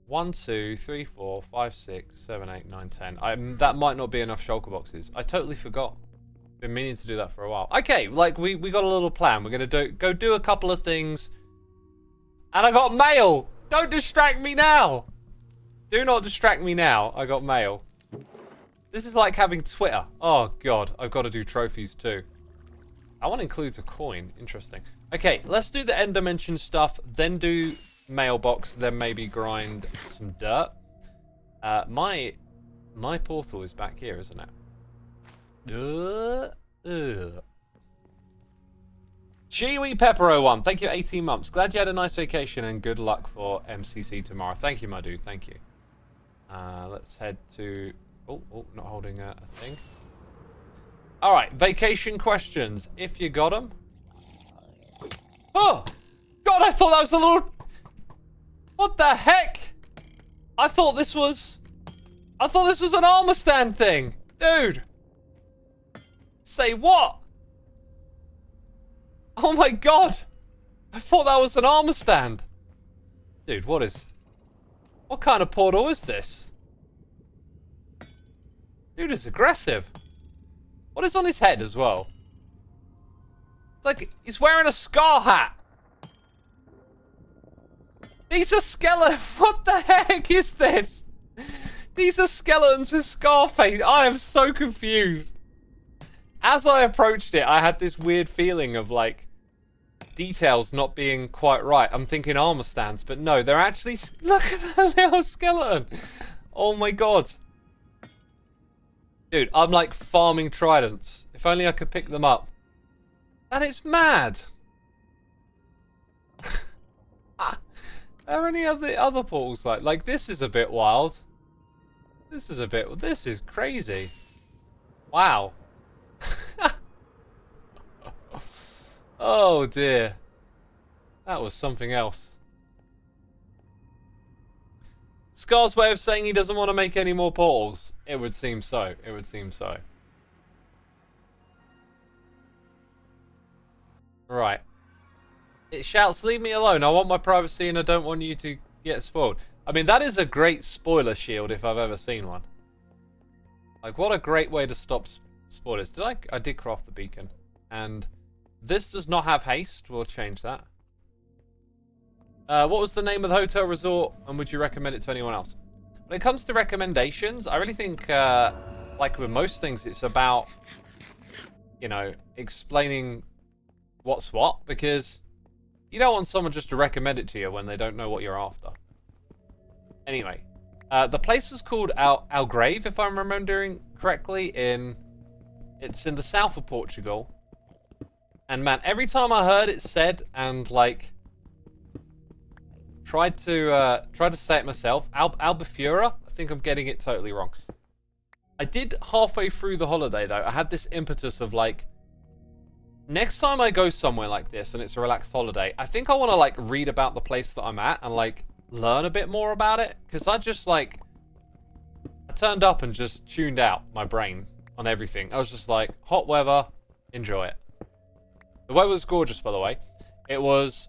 Speaker 1: 1, 2, 3, 4, 5, 6, 7, 8, 9, 10. That might not be enough shulker boxes. I totally forgot. Been meaning to do that for a while. Okay, like we got a little plan. We're gonna go do a couple of things. And I got mail! Don't distract me now! Do not distract me now. I got mail. This is like having Twitter. Oh god, I've got to do trophies too. That one includes a coin. Interesting. Okay, let's do the end dimension stuff, then do mailbox, then maybe grind some dirt. My portal is back here, isn't it? Chiwi Pepper01, thank you 18 months. Glad you had a nice vacation and good luck for MCC tomorrow. Thank you, my dude. Thank you. Let's head to... Oh, not holding a thing. Alright, vacation questions. If you got them. Oh! God, I thought that was a little... What the heck? I thought this was an armor stand thing. Dude. Say what? Oh my god. I thought that was an armor stand. Dude, what kind of portal is this? Dude is aggressive. What is on his head as well? It's like he's wearing a Scar hat. These are skeletons. What the heck is this? These are skeletons with Scar face. I am so confused. As I approached it, I had this weird feeling of like details not being quite right. I'm thinking armor stands, but no, they're actually... Look at that little skeleton. Oh my god. Dude, I'm like farming tridents. If only I could pick them up. That is mad. Are there any other portals like this is a bit wild. This is crazy. Wow. Oh dear. That was something else. Scar's way of saying he doesn't want to make any more portals. It would seem so. It would seem so. Right. It shouts, leave me alone. I want my privacy and I don't want you to get spoiled. I mean, that is a great spoiler shield if I've ever seen one. Like, what a great way to stop spoilers. I did craft the beacon. And this does not have haste. We'll change that. What was the name of the hotel resort, and would you recommend it to anyone else? When it comes to recommendations, I really think, like with most things, it's about, you know, explaining what's what, because you don't want someone just to recommend it to you when they don't know what you're after. Anyway, the place was called Algrave, if I'm remembering correctly. It's in the south of Portugal. And man, every time I heard it said and like tried to say it myself, Albufeira. I think I'm getting it totally wrong. I did halfway through the holiday though. I had this impetus of like, next time I go somewhere like this and it's a relaxed holiday, I think I want to like read about the place that I'm at and like learn a bit more about it, because I just like I turned up and just tuned out my brain on everything. I was just like, hot weather, enjoy it. The weather was gorgeous, by the way. It was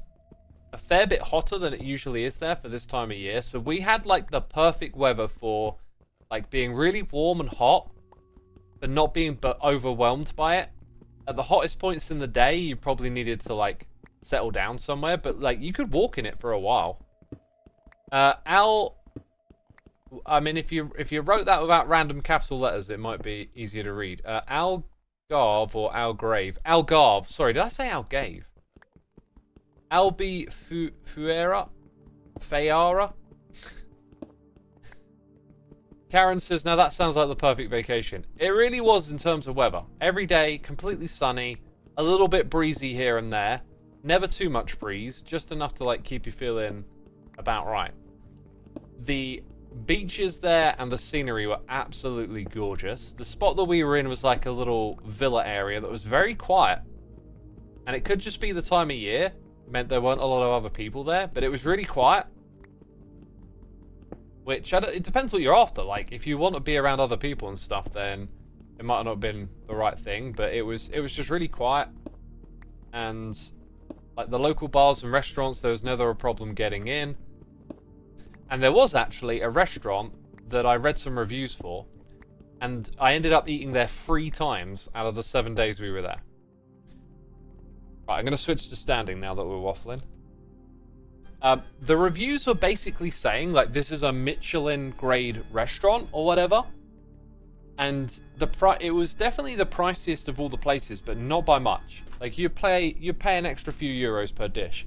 Speaker 1: a fair bit hotter than it usually is there for this time of year, so we had like the perfect weather for like being really warm and hot but not being overwhelmed by it. At the hottest points in the day you probably needed to like settle down somewhere, but like you could walk in it for a while. I mean, if you wrote that without random capital letters, it might be easier to read. Algarve or Algrave? Algarve. Sorry, did I say Algave? Albufeira? Fayara? Karen says, now that sounds like the perfect vacation. It really was in terms of weather. Every day, completely sunny, a little bit breezy here and there. Never too much breeze, just enough to like keep you feeling about right. The beaches there and the scenery were absolutely gorgeous. The spot that we were in was like a little villa area that was very quiet. And it could just be the time of year. It meant there weren't a lot of other people there, but it was really quiet. Which, it depends what you're after. Like, if you want to be around other people and stuff, then it might not have been the right thing. But it was just really quiet. And like the local bars and restaurants, there was never a problem getting in. And there was actually a restaurant that I read some reviews for, and I ended up eating there 3 times out of the 7 days we were there. Right, I'm going to switch to standing now that we're waffling. The reviews were basically saying, like, this is a Michelin grade restaurant or whatever. And it was definitely the priciest of all the places, but not by much. Like, you pay an extra few euros per dish.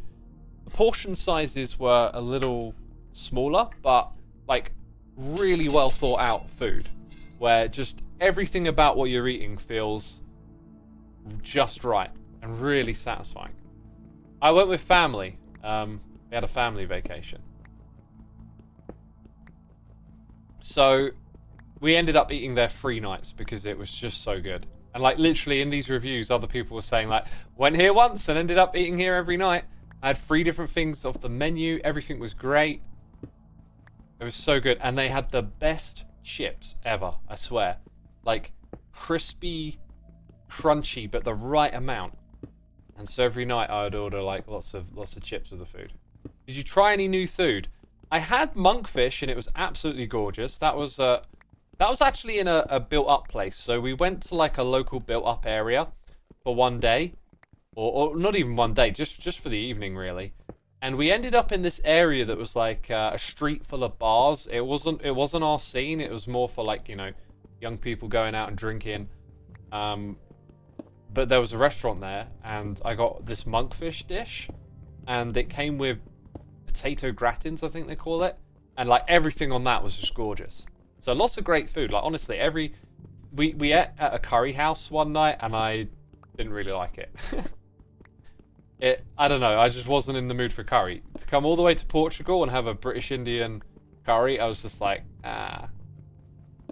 Speaker 1: The portion sizes were a little smaller, but like really well thought out food, where just everything about what you're eating feels just right and really satisfying. I went with family. We had a family vacation, so we ended up eating there 3 nights because it was just so good. And like literally in these reviews, other people were saying like, went here once and ended up eating here every night. I had 3 different things off the menu. Everything was great. It was so good. And they had the best chips ever, I swear. Like, crispy, crunchy, but the right amount. And so every night I would order, like, lots of chips with the food. Did you try any new food? I had monkfish, and it was absolutely gorgeous. That was actually in a built-up place. So we went to, like, a local built-up area for one day. Or not even one day, just for the evening, really. And we ended up in this area that was like a street full of bars. It wasn't our scene. It was more for like, you know, young people going out and drinking. But there was a restaurant there, and I got this monkfish dish, and it came with potato gratins, I think they call it, and like everything on that was just gorgeous. So lots of great food. Like honestly, we ate at a curry house one night, and I didn't really like it. I don't know, I just wasn't in the mood for curry. To come all the way to Portugal and have a British Indian curry, I was just like, I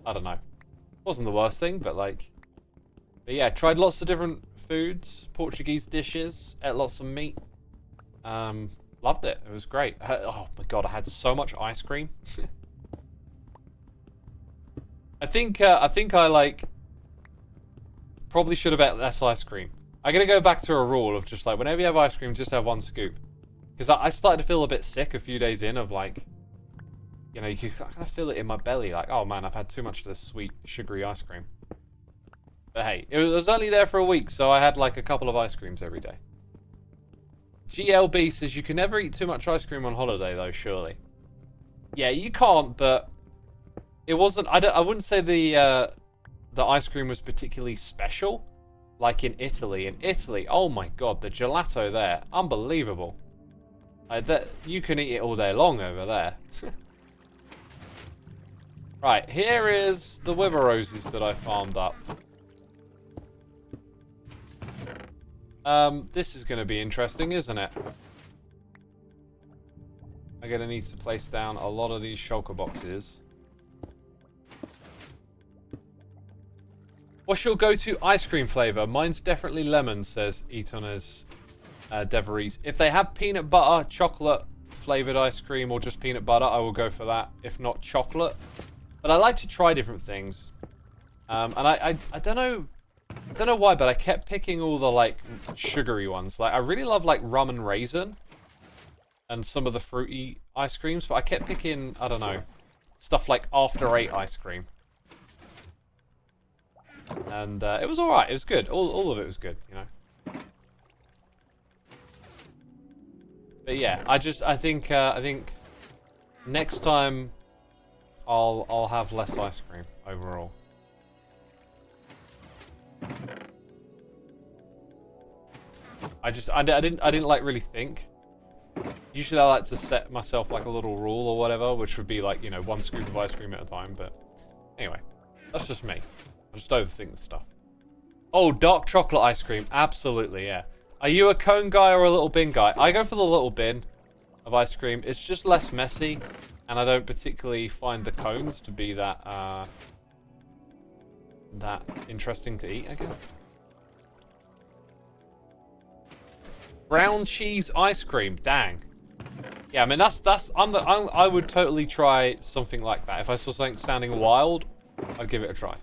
Speaker 1: don't know. Wasn't the worst thing, but like, but yeah, tried lots of different foods, Portuguese dishes, ate lots of meat. Loved it. It was great. Oh my god, I had so much ice cream. I think I like probably should have ate less ice cream. I'm going to go back to a rule of just like, whenever you have ice cream, just have 1 scoop. Because I started to feel a bit sick a few days in of like, you know, I kind of feel it in my belly. Like, oh man, I've had too much of this sweet, sugary ice cream. But hey, it was only there for a week, so I had like a couple of ice creams every day. GLB says you can never eat too much ice cream on holiday though, surely. Yeah, you can't, but it wasn't, I wouldn't say the ice cream was particularly special. Like in Italy. In Italy, oh my god, the gelato there. Unbelievable. You can eat it all day long over there. Right, here is the wither roses that I farmed up. This is going to be interesting, isn't it? I'm going to need to place down a lot of these shulker boxes. What's your go-to ice cream flavour? Mine's definitely lemon, says Eton's Deveries. If they have peanut butter, chocolate flavoured ice cream, or just peanut butter, I will go for that. If not chocolate. But I like to try different things. And I don't know... I don't know why, but I kept picking all the, like, sugary ones. Like, I really love, like, rum and raisin. And some of the fruity ice creams. But I kept picking, I don't know, stuff like After 8 ice cream. And it was alright. It was good. All of it was good, you know. But yeah, I think next time I'll have less ice cream overall. I didn't like really think. Usually I like to set myself like a little rule or whatever, which would be like, you know, 1 scoop of ice cream at a time, but anyway, that's just me. I just overthink the stuff. Oh, dark chocolate ice cream. Absolutely, yeah. Are you a cone guy or a little bin guy? I go for the little bin of ice cream. It's just less messy, and I don't particularly find the cones to be that interesting to eat, I guess. Brown cheese ice cream. Dang. Yeah, I mean I would totally try something like that. If I saw something sounding wild, I'd give it a try.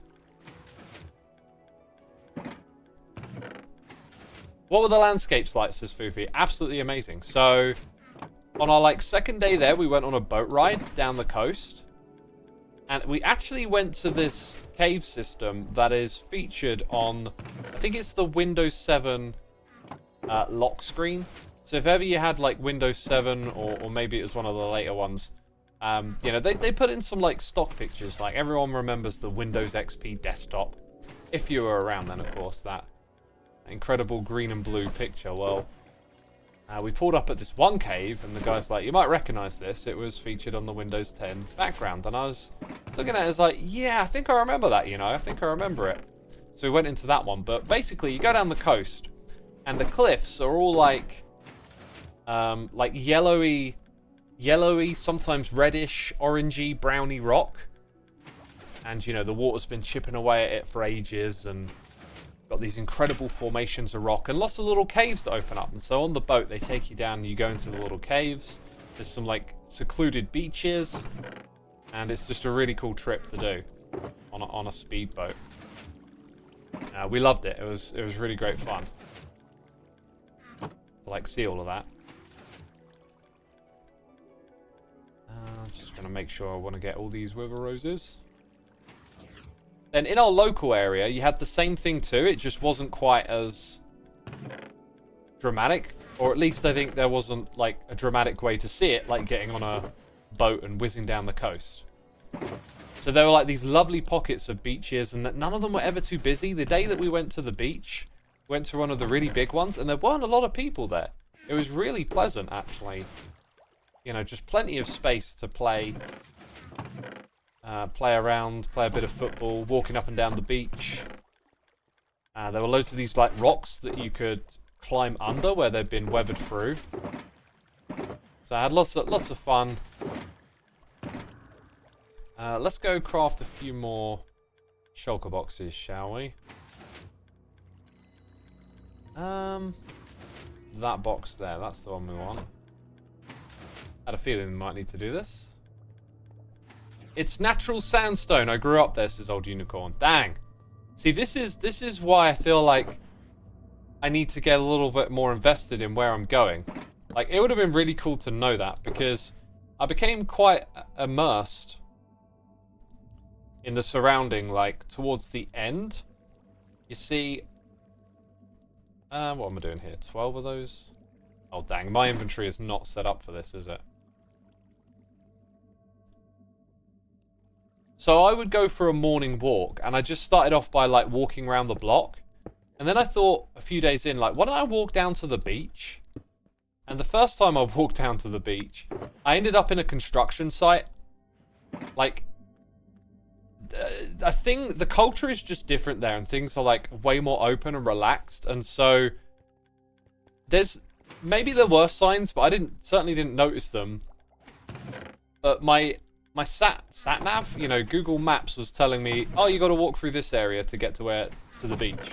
Speaker 1: What were the landscapes like, says Foofy? Absolutely amazing. So, on our, like, second day there, we went on a boat ride down the coast. And we actually went to this cave system that is featured on, I think it's the Windows 7 lock screen. So if ever you had, like, Windows 7, or maybe it was one of the later ones, you know, they put in some, like, stock pictures. Like, everyone remembers the Windows XP desktop. If you were around then, of course, that incredible green and blue picture. Well, we pulled up at this one cave, and the guy's like, you might recognize this. It was featured on the Windows 10 background. And I was looking at it as like, yeah, I think I remember that, you know. I think I remember it. So we went into that one. But basically, you go down the coast, and the cliffs are all like yellowy, sometimes reddish, orangey, browny rock. And, you know, the water's been chipping away at it for ages, and got these incredible formations of rock and lots of little caves that open up. And so on the boat, they take you down and you go into the little caves. There's some, like, secluded beaches, and it's just a really cool trip to do on a speedboat. We loved it. It was really great fun to, like, see all of that. Just gonna make sure I want to get all these wither roses. Then in our local area, you had the same thing too. It just wasn't quite as dramatic. Or at least I think there wasn't, like, a dramatic way to see it, like getting on a boat and whizzing down the coast. So there were, like, these lovely pockets of beaches, and none of them were ever too busy. The day that we went to the beach, we went to one of the really big ones, and there weren't a lot of people there. It was really pleasant, actually. You know, just plenty of space to play around, play a bit of football, walking up and down the beach. There were loads of these, like, rocks that you could climb under where they'd been weathered through. So I had lots of fun. Let's go craft a few more shulker boxes, shall we? That box there, that's the one we want. Had a feeling we might need to do this. It's natural sandstone. I grew up there, says Old Unicorn. Dang. See, this is why I feel like I need to get a little bit more invested in where I'm going. Like, it would have been really cool to know that, because I became quite immersed in the surrounding, like, towards the end. You see... what am I doing here? 12 of those? Oh, dang. My inventory is not set up for this, is it? So I would go for a morning walk, and I just started off by, like, walking around the block. And then I thought a few days in, like, why don't I walk down to the beach? And the first time I walked down to the beach, I ended up in a construction site. Like, I think the culture is just different there, and things are like way more open and relaxed. And so maybe there were signs, but I certainly didn't notice them. But my sat nav, you know, Google Maps was telling me, oh, you got to walk through this area to get to the beach.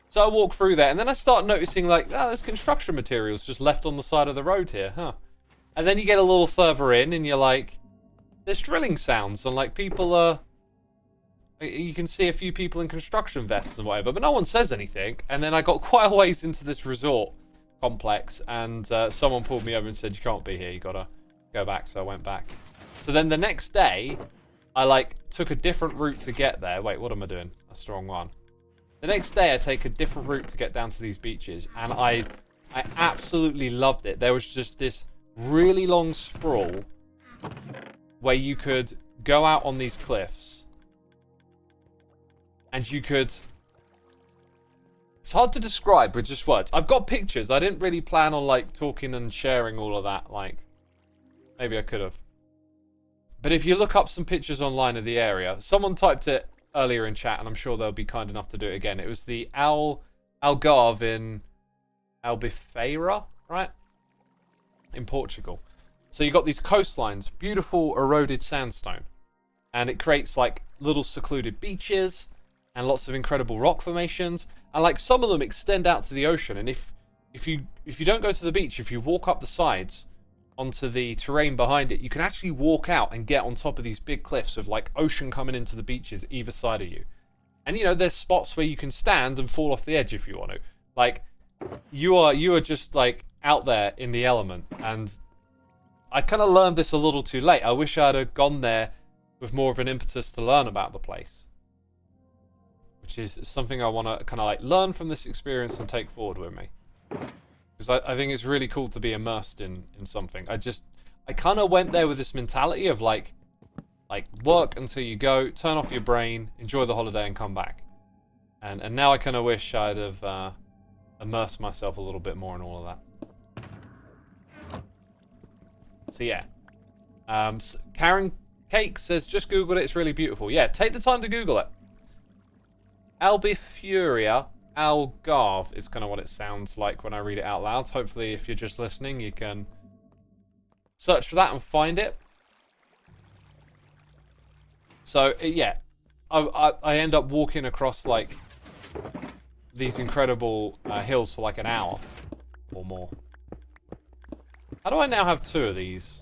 Speaker 1: So I walk through there, and then I start noticing, like, oh, there's construction materials just left on the side of the road here, huh? And then you get a little further in, and you're like, there's drilling sounds, and, like, people are... You can see a few people in construction vests and whatever, but no one says anything. And then I got quite a ways into this resort complex, and someone pulled me over and said, you can't be here, you gotta go back. So I went back. So then the next day, I, like, took a different route to get there. Wait, what am I doing? That's the wrong one. The next day, I take a different route to get down to these beaches, and I absolutely loved it. There was just this really long sprawl where you could go out on these cliffs, and you could... It's hard to describe with just words. I've got pictures. I didn't really plan on, like, talking and sharing all of that. Like, maybe I could have. But if you look up some pictures online of the area, someone typed it earlier in chat, and I'm sure they'll be kind enough to do it again. It was the Algarve in Albufeira, right? In Portugal. So you got these coastlines, beautiful eroded sandstone. And it creates, like, little secluded beaches and lots of incredible rock formations. And, like, some of them extend out to the ocean. And if you don't go to the beach, if you walk up the sides onto the terrain behind it, you can actually walk out and get on top of these big cliffs with, like, ocean coming into the beaches either side of you. And, you know, there's spots where you can stand and fall off the edge if you want to. Like, you are just, like, out there in the element. And I kind of learned this a little too late. I wish I'd have gone there with more of an impetus to learn about the place, which is something I want to kind of, like, learn from this experience and take forward with me. Because I think it's really cool to be immersed in something. I kind of went there with this mentality of, like work until you go, turn off your brain, enjoy the holiday, and come back. And now I kind of wish I'd have immersed myself a little bit more in all of that. So yeah. Karen Cake says, just Googled it, it's really beautiful. Yeah, take the time to Google it. Albufeira, Algarve is kind of what it sounds like when I read it out loud. Hopefully, if you're just listening, you can search for that and find it. So, yeah, I end up walking across, like, these incredible hills for, like, an hour or more. How do I now have 2 of these?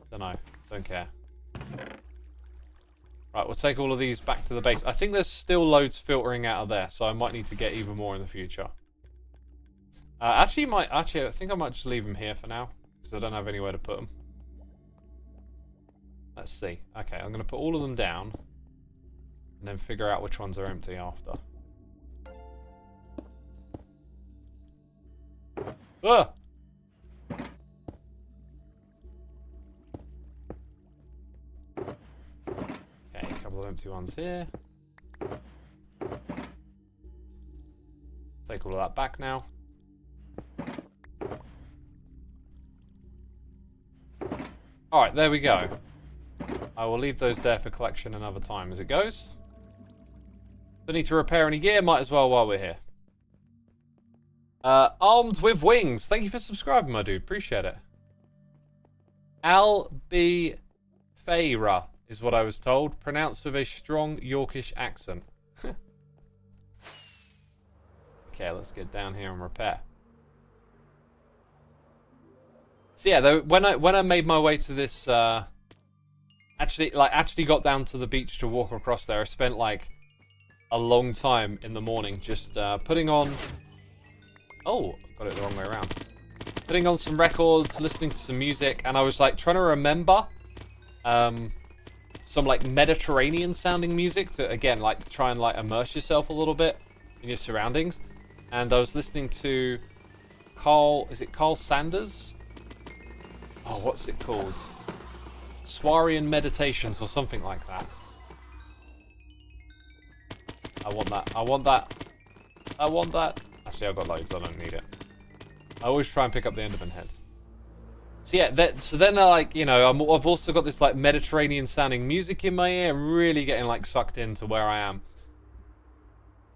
Speaker 1: Don't know. Don't care. Right, we'll take all of these back to the base. I think there's still loads filtering out of there, so I might need to get even more in the future. Actually, I think I might just leave them here for now, because I don't have anywhere to put them. Let's see. Okay, I'm going to put all of them down, and then figure out which ones are empty after. Ah! Empty ones here. Take all of that back now. Alright, there we go. I will leave those there for collection another time as it goes. Don't need to repair any gear, might as well while we're here. Armed with Wings, thank you for subscribing, my dude, appreciate it. Albufeira is what I was told, pronounced with a strong Yorkish accent. Okay, let's get down here and repair. So yeah, though, when I made my way to this, actually got down to the beach to walk across there, I spent, like, a long time in the morning just putting on. Oh, got it the wrong way around. Putting on some records, listening to some music, and I was, like, trying to remember some, like, Mediterranean sounding music to, again, like, try and, like, immerse yourself a little bit in your surroundings. And I was listening to is it Carl Sanders? Oh, what's it called? Swarian Meditations or something like that. I want that. I want that. I want that. Actually, I've got loads. I don't need it. I always try and pick up the Enderman heads. So yeah, so then like, you know, I've also got this like Mediterranean sounding music in my ear. I'm really getting like sucked into where I am.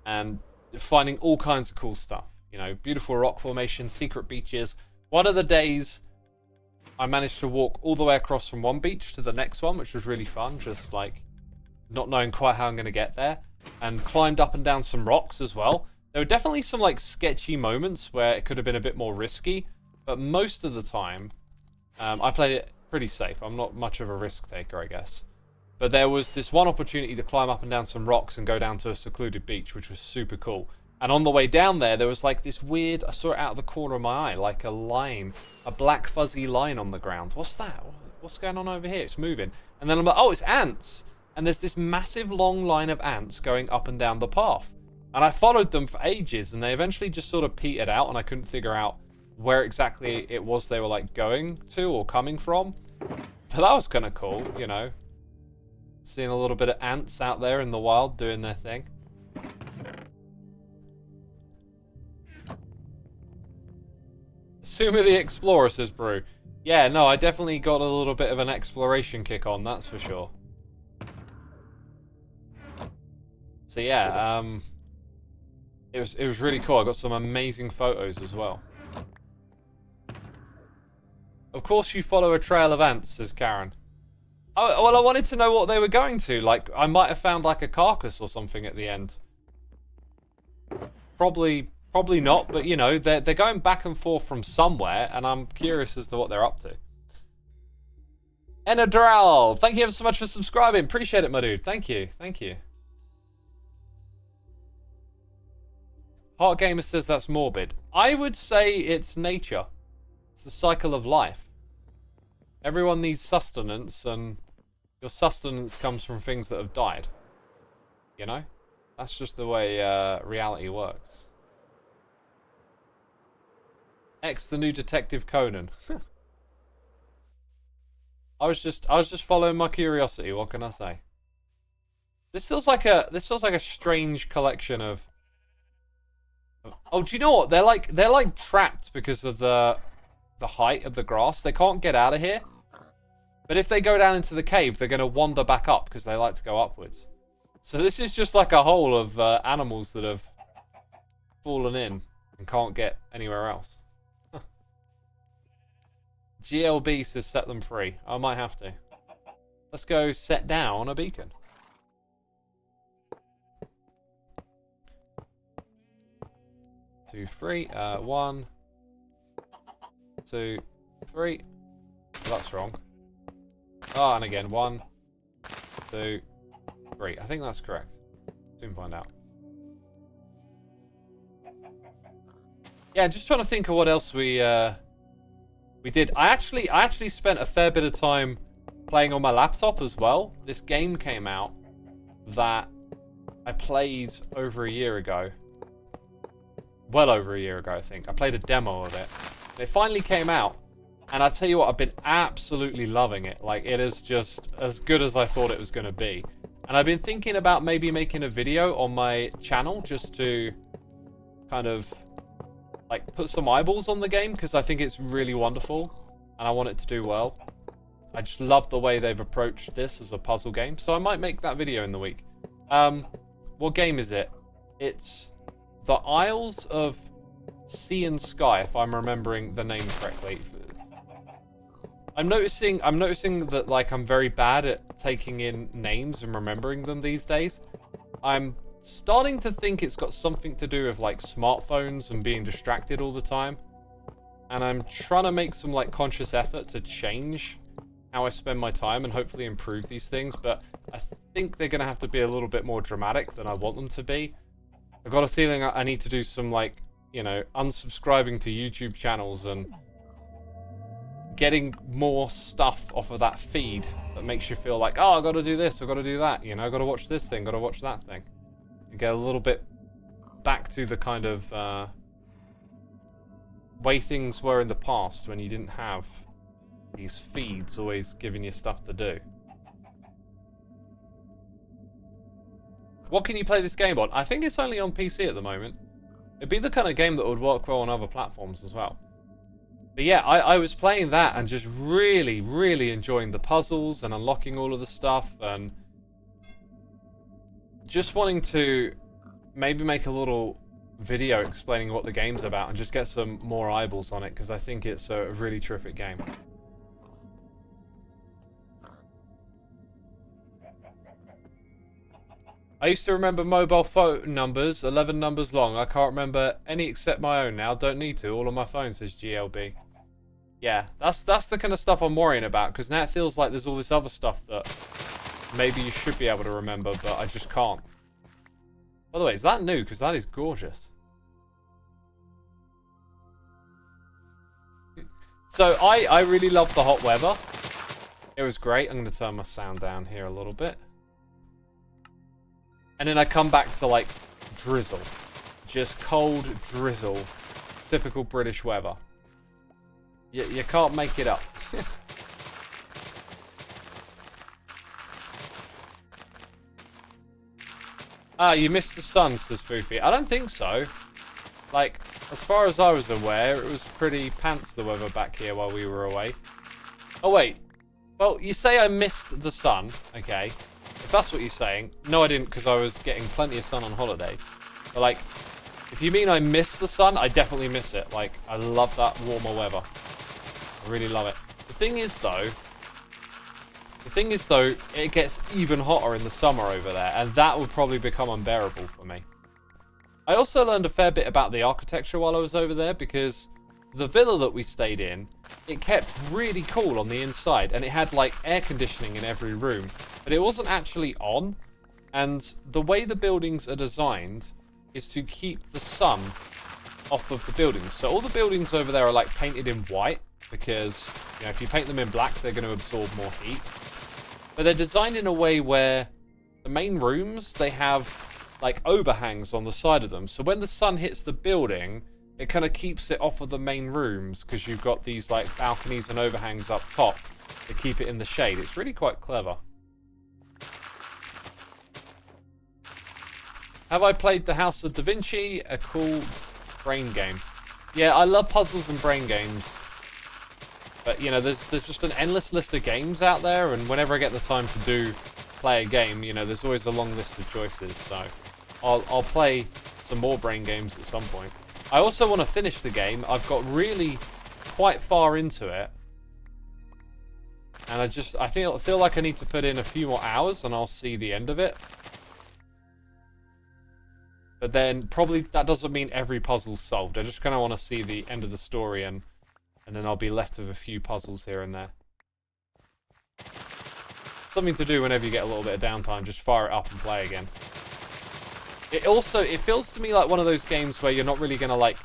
Speaker 1: And finding all kinds of cool stuff. You know, beautiful rock formations, secret beaches. One of the days, I managed to walk all the way across from one beach to the next one, which was really fun. Just like not knowing quite how I'm going to get there. And climbed up and down some rocks as well. There were definitely some like sketchy moments where it could have been a bit more risky. But most of the time, I played it pretty safe. I'm not much of a risk taker, I guess. But there was this one opportunity to climb up and down some rocks and go down to a secluded beach, which was super cool. And on the way down there was like this weird, I saw it out of the corner of my eye, like a line, a black fuzzy line on the ground. What's that? What's going on over here? It's moving. And then I'm like, oh, it's ants. And there's this massive long line of ants going up and down the path. And I followed them for ages, and they eventually just sort of petered out, and I couldn't figure out where exactly it was they were like going to or coming from. But that was kind of cool, you know. Seeing a little bit of ants out there in the wild doing their thing. Xisuma the Explorer, says Brew. Yeah, no, I definitely got a little bit of an exploration kick on, that's for sure. So yeah, it was really cool. I got some amazing photos as well. Of course you follow a trail of ants, says Karen. Oh, well, I wanted to know what they were going to. Like, I might have found like a carcass or something at the end. Probably not, but you know, they're going back and forth from somewhere, and I'm curious as to what they're up to. Enadral, thank you ever so much for subscribing. Appreciate it, my dude. Thank you. Thank you. Heart Gamer says that's morbid. I would say it's nature. It's the cycle of life. Everyone needs sustenance, and your sustenance comes from things that have died. You know? That's just the way reality works. X the new Detective Conan. I was just following my curiosity, what can I say? This feels like a strange collection of. Oh, do you know what? They're like trapped because of the height of the grass. They can't get out of here. But if they go down into the cave, they're going to wander back up because they like to go upwards. So this is just like a hole of animals that have fallen in and can't get anywhere else. GLB says set them free. I might have to. Let's go set down a beacon. Two, three. 1, 2, 3. Oh, that's wrong. Oh, and again. 1, 2, 3. I think that's correct. Soon find out. Yeah, just trying to think of what else we did. I actually spent a fair bit of time playing on my laptop as well. This game came out that I played over a year ago. Well over a year ago, I think. I played a demo of it. It finally came out, and I tell you what, I've been absolutely loving it. Like, it is just as good as I thought it was going to be. And I've been thinking about maybe making a video on my channel just to kind of like put some eyeballs on the game, because I think it's really wonderful and I want it to do well. I just love the way they've approached this as a puzzle game, so I might make that video in the week. What game is it? It's the Isles of Sea and Sky, if I'm remembering the name correctly. I'm noticing that like I'm very bad at taking in names and remembering them these days. I'm starting to think it's got something to do with like smartphones and being distracted all the time. And I'm trying to make some like conscious effort to change how I spend my time and hopefully improve these things, but I think they're going to have to be a little bit more dramatic than I want them to be. I've got a feeling I need to do some like, you know, unsubscribing to YouTube channels and getting more stuff off of that feed that makes you feel like, oh, I got to do this, I got to do that, you know, I got to watch this thing, got to watch that thing. And get a little bit back to the kind of way things were in the past when you didn't have these feeds always giving you stuff to do. What can you play this game on? I think it's only on PC at the moment. It'd be the kind of game that would work well on other platforms as well. But yeah, I was playing that and just really, really enjoying the puzzles and unlocking all of the stuff and just wanting to maybe make a little video explaining what the game's about and just get some more eyeballs on it because I think it's a really terrific game. I used to remember mobile phone numbers, 11 numbers long. I can't remember any except my own now. Don't need to. All on my phone, says GLB. Yeah, that's the kind of stuff I'm worrying about, because now it feels like there's all this other stuff that maybe you should be able to remember, but I just can't. By the way, is that new? Because that is gorgeous. So I really loved the hot weather. It was great. I'm going to turn my sound down here a little bit. And then I come back to, like, drizzle. Just cold drizzle. Typical British weather. You can't make it up. Ah, you missed the sun, says Foofy. I don't think so. Like, as far as I was aware, it was pretty pants the weather back here while we were away. Oh, wait. Well, you say I missed the sun, okay. If that's what you're saying, no I didn't because I was getting plenty of sun on holiday. But like, if you mean I miss the sun, I definitely miss it. Like, I love that warmer weather. I really love it. The thing is though, it gets even hotter in the summer over there, and that would probably become unbearable for me. I also learned a fair bit about the architecture while I was over there, because the villa that we stayed in, it kept really cool on the inside, and it had like air conditioning in every room, but it wasn't actually on. And the way the buildings are designed is to keep the sun off of the buildings. So all the buildings over there are like painted in white, because you know, if you paint them in black, they're going to absorb more heat. But they're designed in a way where the main rooms, they have like overhangs on the side of them. So when the sun hits the building, it kind of keeps it off of the main rooms, because you've got these like balconies and overhangs up top to keep it in the shade. It's really quite clever. Have I played the House of Da Vinci? A cool brain game. Yeah, I love puzzles and brain games. But, you know, there's just an endless list of games out there, and whenever I get the time to play a game, you know, there's always a long list of choices. So I'll play some more brain games at some point. I also want to finish the game. I've got really quite far into it. And I feel like I need to put in a few more hours and I'll see the end of it. But then probably that doesn't mean every puzzle's solved. I just kind of want to see the end of the story, and then I'll be left with a few puzzles here and there. Something to do whenever you get a little bit of downtime. Just fire it up and play again. It feels to me like one of those games where you're not really going to like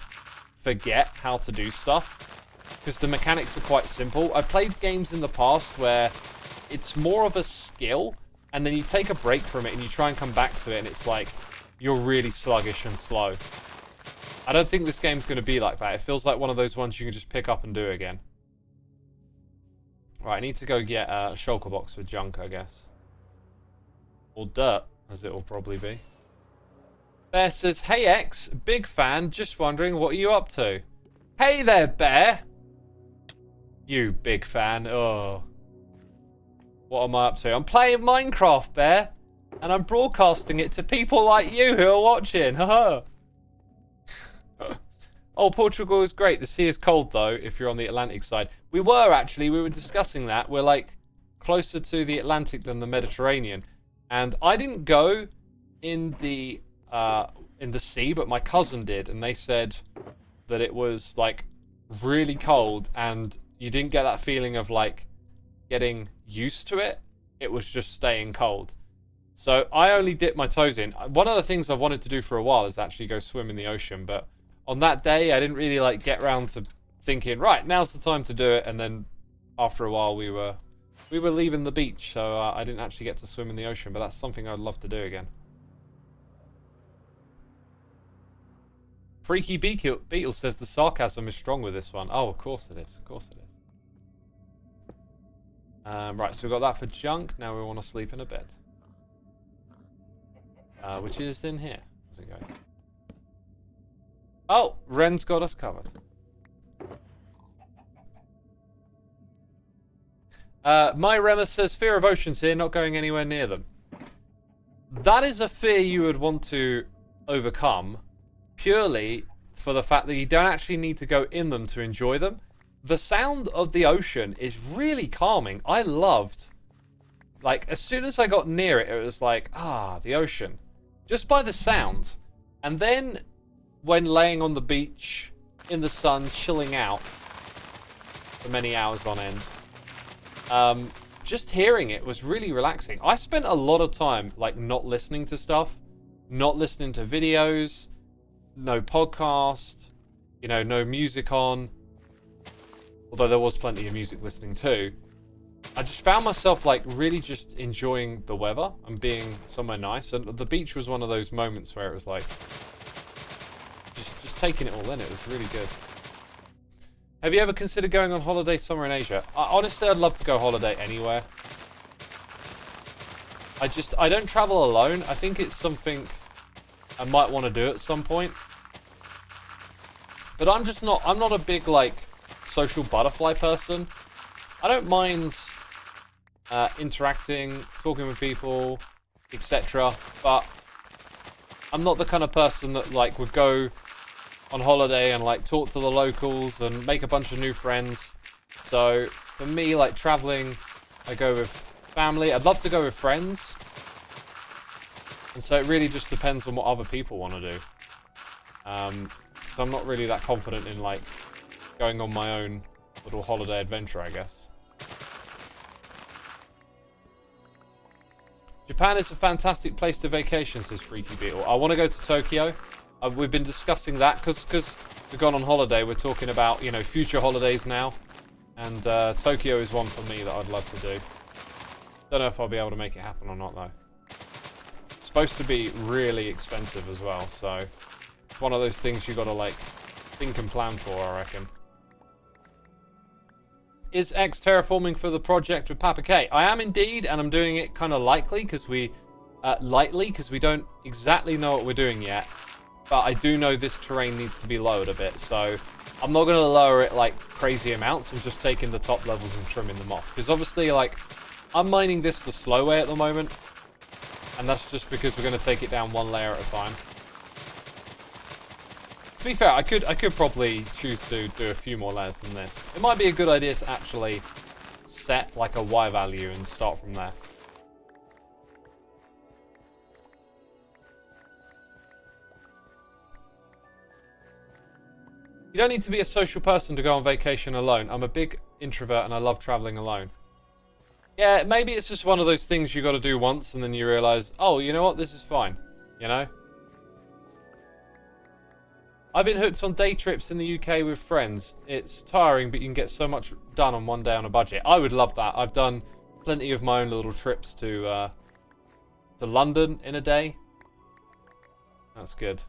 Speaker 1: forget how to do stuff, because the mechanics are quite simple. I've played games in the past where it's more of a skill, and then you take a break from it and you try and come back to it, and it's like you're really sluggish and slow. I don't think this game's going to be like that. It feels like one of those ones you can just pick up and do again. Right, I need to go get a shulker box for junk, I guess. Or dirt, as it will probably be. Bear says, hey X, big fan, just wondering what are you up to? Hey there, Bear! You big fan, oh. What am I up to? I'm playing Minecraft, Bear! And I'm broadcasting it to people like you who are watching, haha! Oh, Portugal is great. The sea is cold, though, if you're on the Atlantic side. We were discussing that. We're, like, closer to the Atlantic than the Mediterranean. And I didn't go in the sea, but my cousin did. And they said that it was, like, really cold. And you didn't get that feeling of, like, getting used to it. It was just staying cold. So I only dipped my toes in. One of the things I've wanted to do for a while is actually go swim in the ocean, but on that day I didn't really like get around to thinking, right, now's the time to do it. And then after a while we were leaving the beach, so I didn't actually get to swim in the ocean, but that's something I'd love to do again. Freaky Beetle says the sarcasm is strong with this one. Oh, of course it is. Of course it is. Right, so we've got that for junk. Now we want to sleep in a bed. which is in here. How's it going? Oh, Ren's got us covered. My Remus says, fear of oceans here, not going anywhere near them. That is a fear you would want to overcome, purely for the fact that you don't actually need to go in them to enjoy them. The sound of the ocean is really calming. I loved, like, as soon as I got near it, it was like, the ocean. Just by the sound. And then, when laying on the beach, in the sun, chilling out, for many hours on end, just hearing it was really relaxing. I spent a lot of time, like, not listening to stuff, not listening to videos, no podcast, you know, no music on. Although there was plenty of music listening too. I just found myself, like, really just enjoying the weather and being somewhere nice. And the beach was one of those moments where it was like, just taking it all in. It was really good. Have you ever considered going on holiday somewhere in Asia? Honestly, I'd love to go holiday anywhere. I don't travel alone. I think it's something I might want to do at some point. But I'm not a big, like, social butterfly person. I don't mind interacting, talking with people, etc. But I'm not the kind of person that, like, would go on holiday and, like, talk to the locals and make a bunch of new friends. So for me, like, traveling, I go with family. I'd love to go with friends. And so it really just depends on what other people want to do. Because I'm not really that confident in, like, going on my own little holiday adventure, I guess. Japan is a fantastic place to vacation, says Freaky Beetle. I want to go to Tokyo. We've been discussing that because we've gone on holiday. We're talking about, you know, future holidays now. And Tokyo is one for me that I'd love to do. Don't know if I'll be able to make it happen or not, though. It's supposed to be really expensive as well, so it's one of those things you got to, like, think and plan for, I reckon. Is X terraforming for the project with Papa K? I am indeed, and I'm doing it kind of lightly because we don't exactly know what we're doing yet. But I do know this terrain needs to be lowered a bit, so I'm not going to lower it like crazy amounts. I'm just taking the top levels and trimming them off. Because obviously, like, I'm mining this the slow way at the moment. And that's just because we're going to take it down one layer at a time. To be fair, I could probably choose to do a few more layers than this. It might be a good idea to actually set like a Y value and start from there. You don't need to be a social person to go on vacation alone. I'm a big introvert and I love traveling alone. Yeah, maybe it's just one of those things you got to do once and then you realize, oh, you know what, this is fine, you know? I've been hooked on day trips in the UK with friends. It's tiring, but you can get so much done on one day on a budget. I would love that. I've done plenty of my own little trips to London in a day. That's good.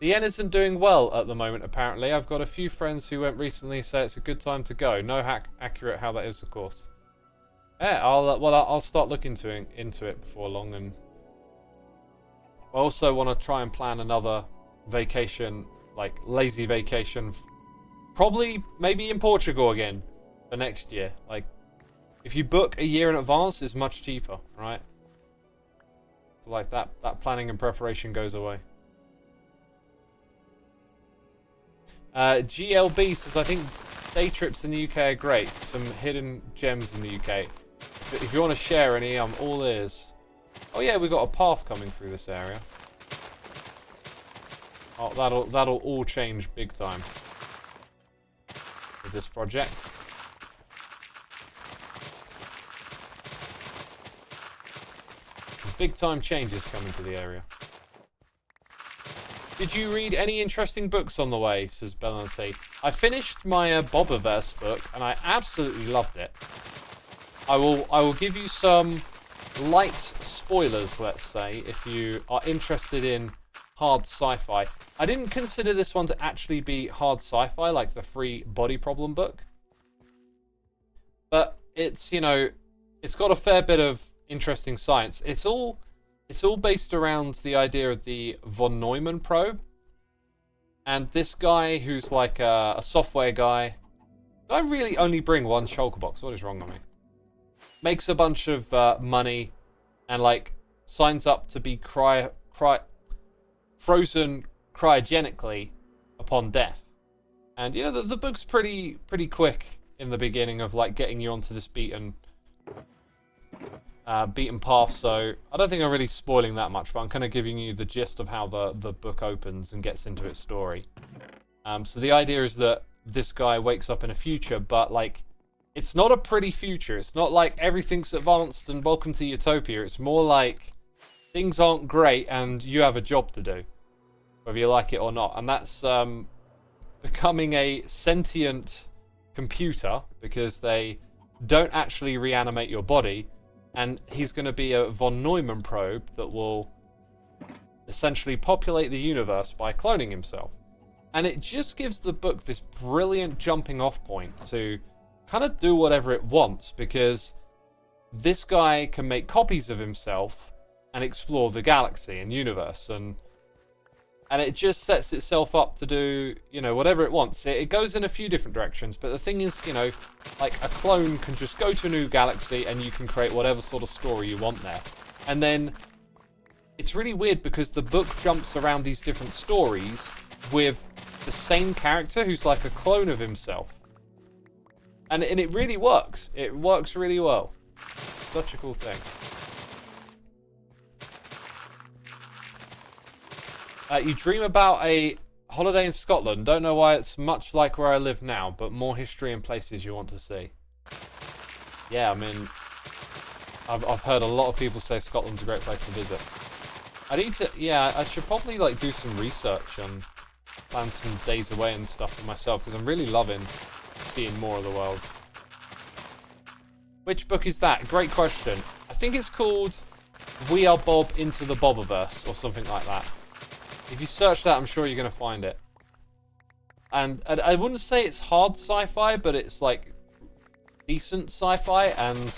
Speaker 1: The yen isn't doing well at the moment, apparently. I've got a few friends who went recently, say it's a good time to go. No accurate how that is, of course. Yeah, I'll start looking into it before long, and I also want to try and plan another vacation, like lazy vacation, probably maybe in Portugal again for next year. Like, if you book a year in advance, it's much cheaper, right? So like that planning and preparation goes away. GLB says, I think day trips in the UK are great. Some hidden gems in the UK. But if you want to share any, I'm all ears. Oh yeah, we've got a path coming through this area. Oh, that'll all change big time with this project. Some big time changes coming to the area. Did you read any interesting books on the way, says Bellante. I finished my Bobaverse book and I absolutely loved it. I will give you some light spoilers, let's say, if you are interested in hard sci-fi. I didn't consider this one to actually be hard sci-fi, like the free body problem book. But it's, you know, it's got a fair bit of interesting science. It's all it's all based around the idea of the von Neumann probe. And this guy who's like a software guy, I really only bring one shulker box. What is wrong with me? Makes a bunch of money and like signs up to be frozen cryogenically upon death. And you know the book's pretty quick in the beginning of like getting you onto this beaten path. So I don't think I'm really spoiling that much, but I'm kind of giving you the gist of how the book opens and gets into its story. So the idea is that this guy wakes up in a future, but like it's not a pretty future. It's not like everything's advanced and welcome to utopia. It's more like things aren't great and you have a job to do, whether you like it or not. And that's becoming a sentient computer, because they don't actually reanimate your body. And he's going to be a von Neumann probe that will essentially populate the universe by cloning himself. And it just gives the book this brilliant jumping off point to kind of do whatever it wants, because this guy can make copies of himself and explore the galaxy and universe, and it just sets itself up to do, you know, whatever it wants. It goes in a few different directions, but the thing is, you know, like a clone can just go to a new galaxy and you can create whatever sort of story you want there. And then it's really weird because the book jumps around these different stories with the same character who's like a clone of himself. And it really works. It works really well. Such a cool thing. You dream about a holiday in Scotland. Don't know why it's much like where I live now, but more history and places you want to see. Yeah, I mean, I've heard a lot of people say Scotland's a great place to visit. I need to, yeah, I should probably like do some research and plan some days away and stuff for myself, because I'm really loving seeing more of the world. Which book is that? Great question. I think it's called We Are Bob Into the Bobiverse or something like that. If you search that, I'm sure you're going to find it. And I wouldn't say it's hard sci-fi, but it's like decent sci-fi, and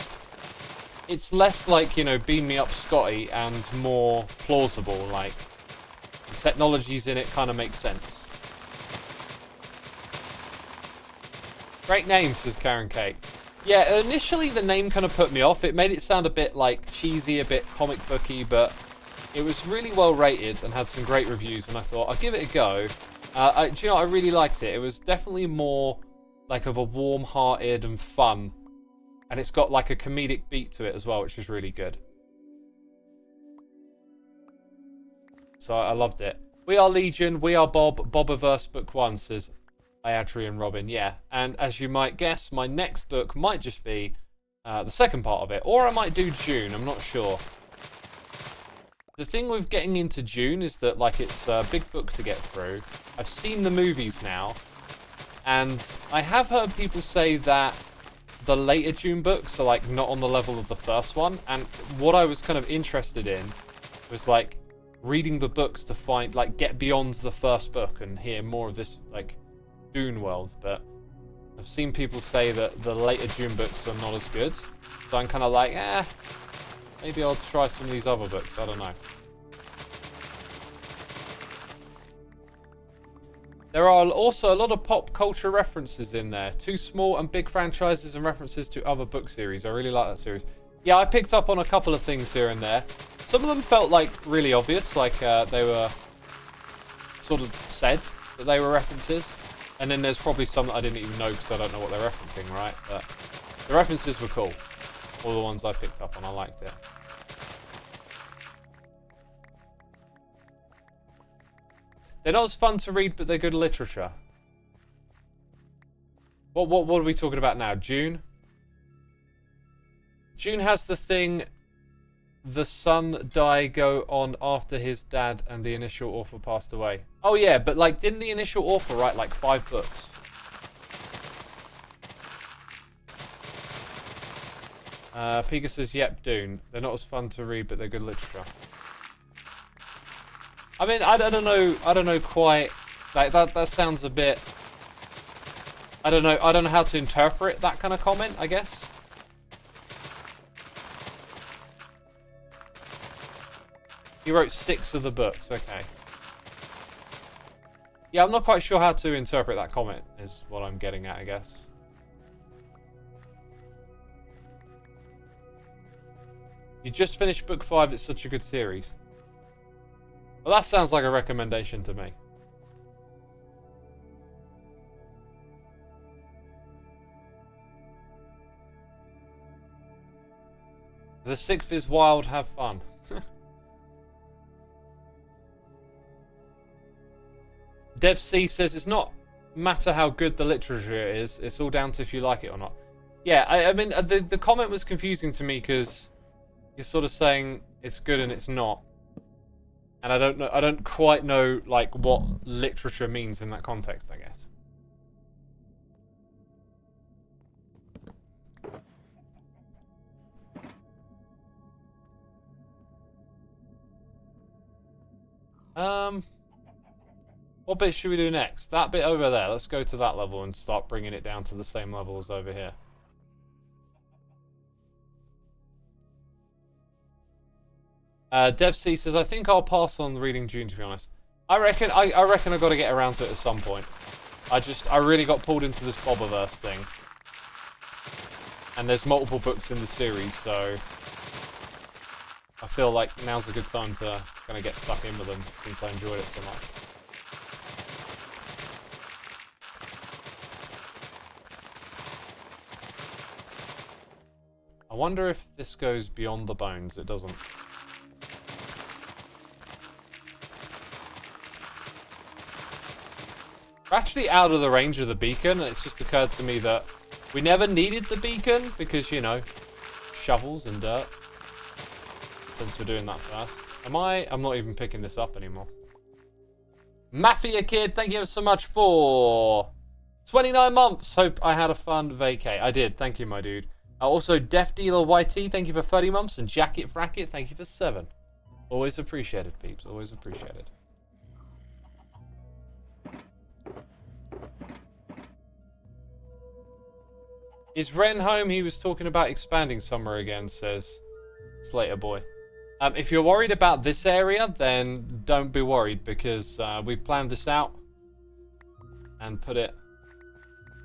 Speaker 1: it's less like, you know, Beam Me Up Scotty and more plausible. Like, the technologies in it kind of make sense. Great name, says Karen Kate. Yeah, initially the name kind of put me off. It made it sound a bit like cheesy, a bit comic booky, but it was really well rated and had some great reviews, and I thought I'll give it a go. Do you know, I really liked it. It was definitely more like of a warm-hearted and fun, and it's got like a comedic beat to it as well, which is really good. So I loved it. We Are Legion, We Are Bob, Bobiverse Book 1, says Adrian Robin. Yeah, and as you might guess, my next book might just be the second part of it, or I might do June, I'm not sure. The thing with getting into June is that, like, it's a big book to get through. I've seen the movies now, and I have heard people say that the later June books are, like, not on the level of the first one, and what I was kind of interested in was, like, reading the books to find, like, get beyond the first book and hear more of this, like, Dune world, but I've seen people say that the later Dune books are not as good, so I'm kind of like, maybe I'll try some of these other books, I don't know. There are also a lot of pop culture references in there, two small and big franchises and references to other book series. I really like that series. Yeah, I picked up on a couple of things here and there. Some of them felt like really obvious, like they were sort of said that they were references. And then there's probably some that I didn't even know because I don't know what they're referencing, right? But the references were cool. All the ones I picked up on, I liked it. They're not as fun to read, but they're good literature. What are we talking about now? June? June has the thing, the son die go on after his dad and the initial author passed away. Oh yeah, but like, didn't the initial author write like 5 books? Pika says, yep, Dune. They're not as fun to read, but they're good literature. I mean, I don't know quite, like, that sounds a bit, I don't know how to interpret that kind of comment, I guess. He wrote 6 of the books, okay. Yeah, I'm not quite sure how to interpret that comment, is what I'm getting at, I guess. You just finished book 5, it's such a good series. Well, that sounds like a recommendation to me. The 6th is wild, have fun. Dev C says it's not matter how good the literature is, it's all down to if you like it or not. Yeah, I mean, the comment was confusing to me because you're sort of saying it's good and it's not. And I don't quite know, like, what literature means in that context, I guess. What bit should we do next? That bit over there. Let's go to that level and start bringing it down to the same level as over here. Dev C says, I think I'll pass on reading Dune, to be honest. I reckon I've got to get around to it at some point. I really got pulled into this Bobaverse thing. And there's multiple books in the series, so I feel like now's a good time to kind of get stuck in with them since I enjoyed it so much. I wonder if this goes beyond the bones. It doesn't. We're actually out of the range of the beacon, and it's just occurred to me that we never needed the beacon because, you know, shovels and dirt. Since we're doing that first. I'm not even picking this up anymore. Mafia Kid, thank you so much for 29 months. Hope I had a fun vacay. I did. Thank you, my dude. Also, Def Dealer YT, thank you for 30 months. And Jacket Fracket, thank you for 7. Always appreciated, peeps. Always appreciated. Is Ren home? He was talking about expanding somewhere again, says Slater Boy. If you're worried about this area, then don't be worried because we've planned this out and put it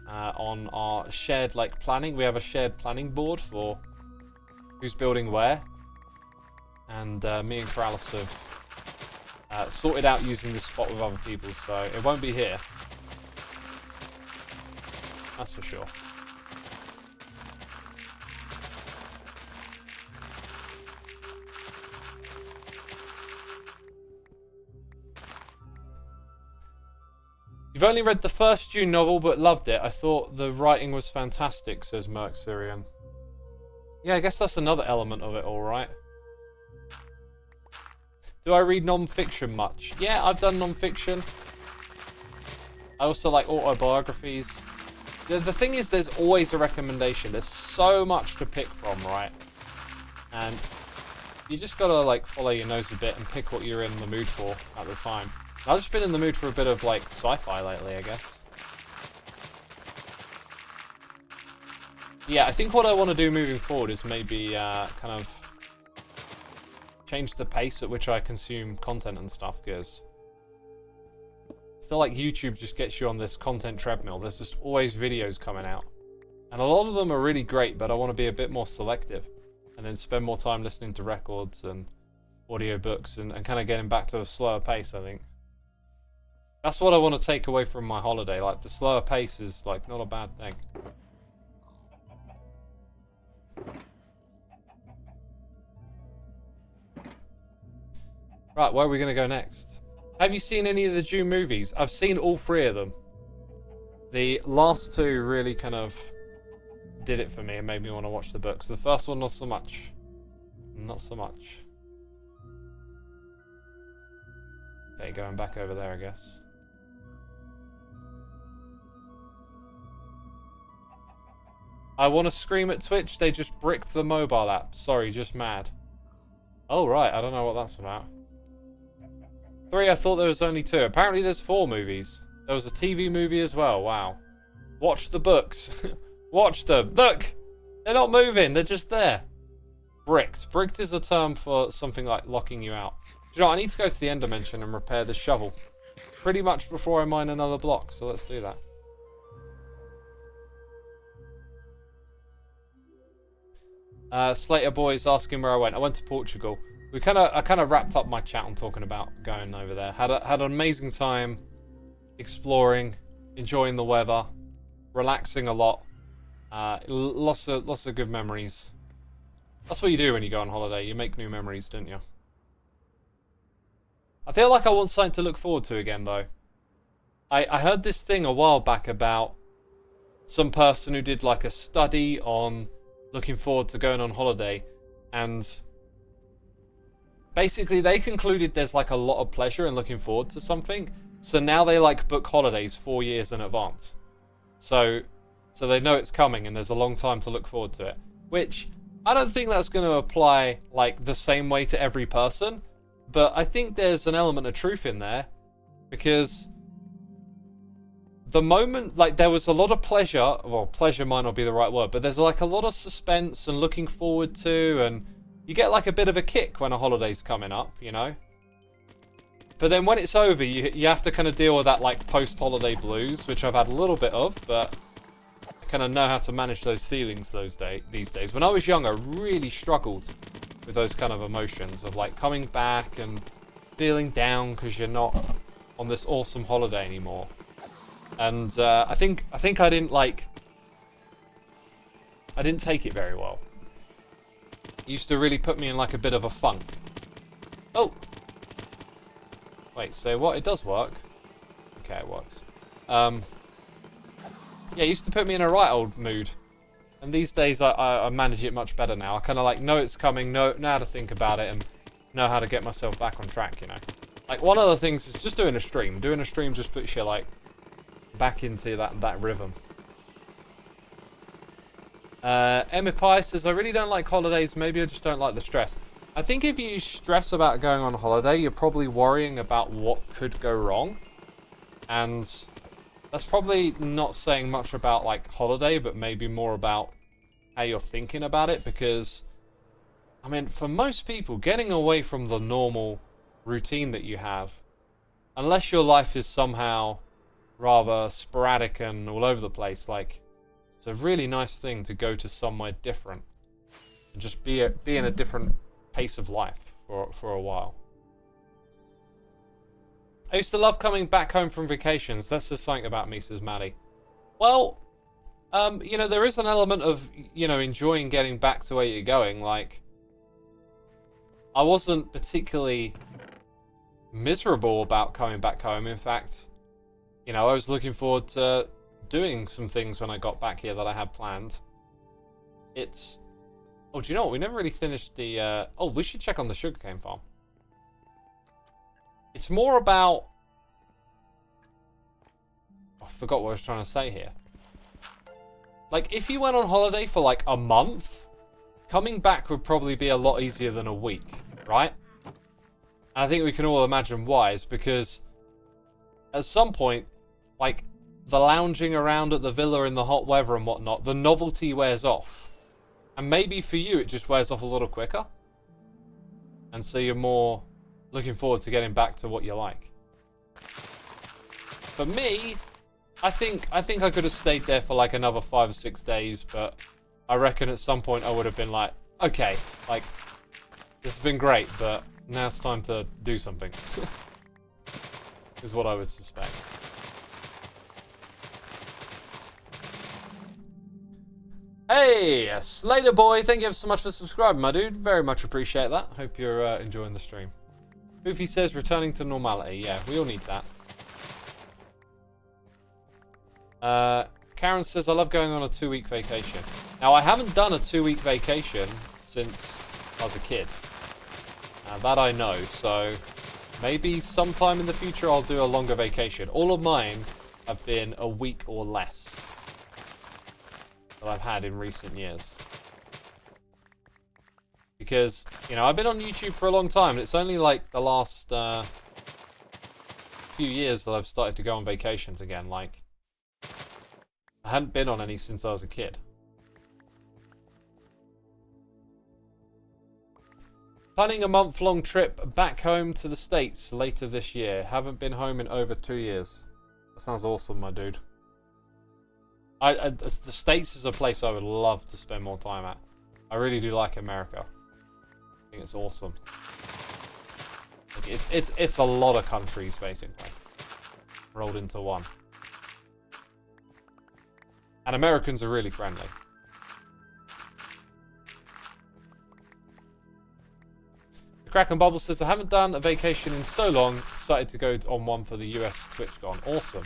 Speaker 1: on our shared planning. We have a shared planning board for who's building where, and me and Corrales have sorted out using this spot with other people, so it won't be here. That's for sure. You've only read the first Dune novel, but loved it. I thought the writing was fantastic, says Merc Syrian. Yeah, I guess that's another element of it, alright. Do I read non-fiction much? Yeah, I've done non-fiction. I also like autobiographies. The thing is, there's always a recommendation. There's so much to pick from, right? And you just gotta, follow your nose a bit and pick what you're in the mood for at the time. I've just been in the mood for a bit of, sci-fi lately, I guess. Yeah, I think what I want to do moving forward is maybe, kind of change the pace at which I consume content and stuff, because I feel like YouTube just gets you on this content treadmill. There's just always videos coming out. And a lot of them are really great, but I want to be a bit more selective. And then spend more time listening to records and audiobooks and kind of getting back to a slower pace, I think. That's what I want to take away from my holiday. The slower pace is, not a bad thing. Right, where are we going to go next? Have you seen any of the Dune movies? I've seen all 3 of them. The last 2 really kind of did it for me and made me want to watch the books. The first one, not so much. Not so much. Okay, going back over there, I guess. I want to scream at Twitch, they just bricked the mobile app. Sorry, just mad. Oh, right, I don't know what that's about. 3, I thought there was only 2. Apparently there's 4 movies. There was a TV movie as well, wow. Watch the books. Watch them. Look! They're not moving, they're just there. Bricked. Bricked is a term for something like locking you out. you know, I need to go to the end dimension and repair this shovel. Pretty much before I mine another block, so let's do that. Slater Boy's asking where I went. I went to Portugal. I kind of wrapped up my chat on talking about going over there. Had an amazing time exploring, enjoying the weather, relaxing a lot. Lots of good memories. That's what you do when you go on holiday. You make new memories, don't you? I feel like I want something to look forward to again, though. I heard this thing a while back about some person who did like a study on looking forward to going on holiday, and basically they concluded there's like a lot of pleasure in looking forward to something. So now they like book holidays 4 years in advance. So they know it's coming and there's a long time to look forward to it. Which I don't think that's going to apply like the same way to every person, but I think there's an element of truth in there, because the moment, like, there was a lot of pleasure, well, pleasure might not be the right word, but there's like a lot of suspense and looking forward to, and you get like a bit of a kick when a holiday's coming up, you know? But then when it's over, you have to kind of deal with that like post-holiday blues, which I've had a little bit of, but I kind of know how to manage those feelings these days. When I was young, I really struggled with those kind of emotions of like coming back and feeling down because you're not on this awesome holiday anymore. And I think I didn't take it very well. It used to really put me in like a bit of a funk. Oh! Wait, so what? It does work. Okay, it works. Yeah, it used to put me in a right old mood. And these days I manage it much better now. I kind of like know it's coming, know how to think about it, and know how to get myself back on track, you know. Like one of the things is just doing a stream. Doing a stream just puts you like back into that rhythm. Emipai says, I really don't like holidays. Maybe I just don't like the stress. I think if you stress about going on holiday, you're probably worrying about what could go wrong. And that's probably not saying much about like holiday, but maybe more about how you're thinking about it. Because, I mean, for most people, getting away from the normal routine that you have, unless your life is somehow rather sporadic and all over the place, like, it's a really nice thing to go to somewhere different and just be in a different pace of life for a while. I used to love coming back home from vacations. That's just something about me, says Maddie. Well, you know, there is an element of, you know, enjoying getting back to where you're going. Like, I wasn't particularly miserable about coming back home. In fact, you know, I was looking forward to doing some things when I got back here that I had planned. It's... Oh, do you know what? We never really finished the... Oh, we should check on the sugarcane farm. It's more about... Oh, I forgot what I was trying to say here. Like, if you went on holiday for like a month, coming back would probably be a lot easier than a week, right? And I think we can all imagine why. It's because at some point, like, the lounging around at the villa in the hot weather and whatnot, the novelty wears off. And maybe for you, it just wears off a little quicker. And so you're more looking forward to getting back to what you like. For me, I think I could have stayed there for like another 5 or 6 days, but I reckon at some point I would have been like, okay, like, this has been great, but now it's time to do something. Is what I would suspect. Hey, Slater Boy, thank you so much for subscribing, my dude. Very much appreciate that. Hope you're enjoying the stream. Goofy says, returning to normality. Yeah, we all need that. Karen says, I love going on a 2-week vacation. Now, I haven't done a 2-week vacation since I was a kid. That I know, so maybe sometime in the future I'll do a longer vacation. All of mine have been a week or less that I've had in recent years. Because, you know, I've been on YouTube for a long time, and it's only like the last few years that I've started to go on vacations again. Like, I hadn't been on any since I was a kid. Planning a month-long trip back home to the States later this year. Haven't been home in over 2 years. That sounds awesome, my dude. The States is a place I would love to spend more time at. I really do like America. I think it's awesome. Like it's a lot of countries basically rolled into one. And Americans are really friendly. The Kraken Bubble says, I haven't done a vacation in so long. Excited to go on one for the US TwitchCon. Awesome.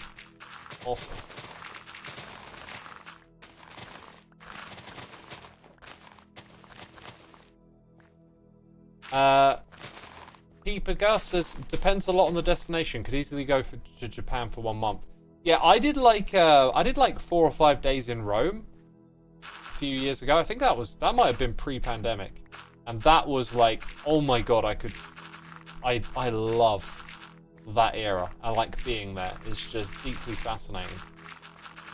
Speaker 1: Awesome. Peeper says, depends a lot on the destination. Could easily go to Japan for 1 month. Yeah, I did like 4 or 5 days in Rome a few years ago. I think that might have been pre-pandemic, and that was like, oh my god, I love that era. I like being there. It's just deeply fascinating.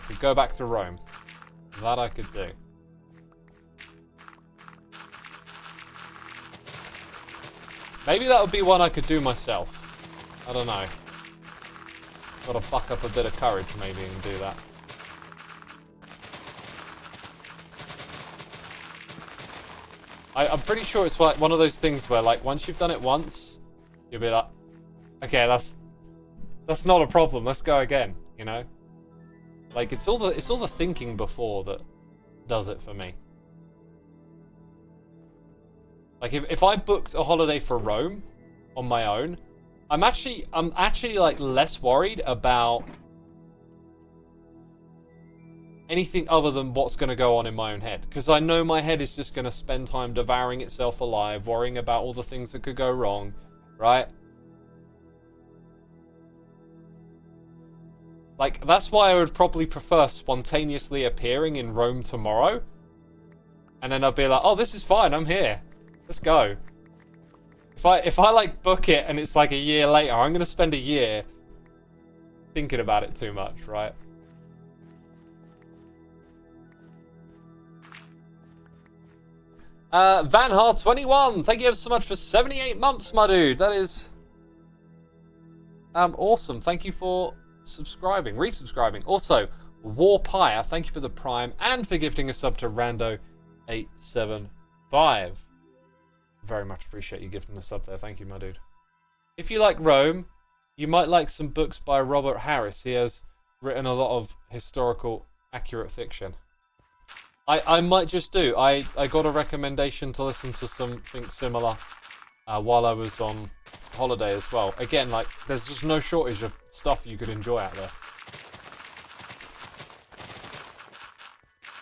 Speaker 1: I could go back to Rome. That I could do. Maybe that would be one I could do myself. I don't know. Gotta buck up a bit of courage maybe and do that. I'm pretty sure it's like one of those things where like once you've done it once, you'll be like, okay, that's not a problem, let's go again, you know? Like it's all the thinking before that does it for me. Like if I booked a holiday for Rome on my own, I'm actually like less worried about anything other than what's going to go on in my own head, because I know my head is just going to spend time devouring itself alive, worrying about all the things that could go wrong, right? Like that's why I would probably prefer spontaneously appearing in Rome tomorrow, and then I'll be like, oh, this is fine, I'm here. Let's go. If I like book it and it's like a year later, I'm gonna spend a year thinking about it too much, right? Vanhar21, thank you ever so much for 78 months, my dude. That is awesome. Thank you for subscribing, resubscribing. Also, Warpire, thank you for the Prime and for gifting a sub to Rando875. Very much appreciate you gifting the sub there. Thank you, my dude. If you like Rome, you might like some books by Robert Harris. He has written a lot of historical, accurate fiction. I might just do. I got a recommendation to listen to something similar while I was on holiday as well. Again, like, there's just no shortage of stuff you could enjoy out there.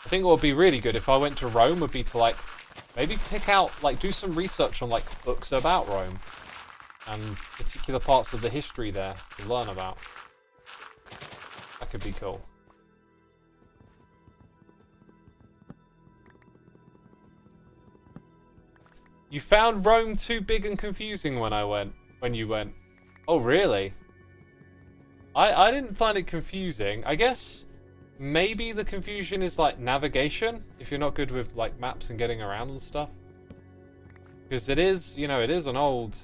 Speaker 1: I think what would be really good if I went to Rome would be to, like, maybe pick out, like, do some research on, like, books about Rome and particular parts of the history there to learn about. That could be cool. You found Rome too big and confusing when you went. Oh, really? I didn't find it confusing. I guess maybe the confusion is like navigation, if you're not good with like maps and getting around and stuff. Because it is, you know, it is an old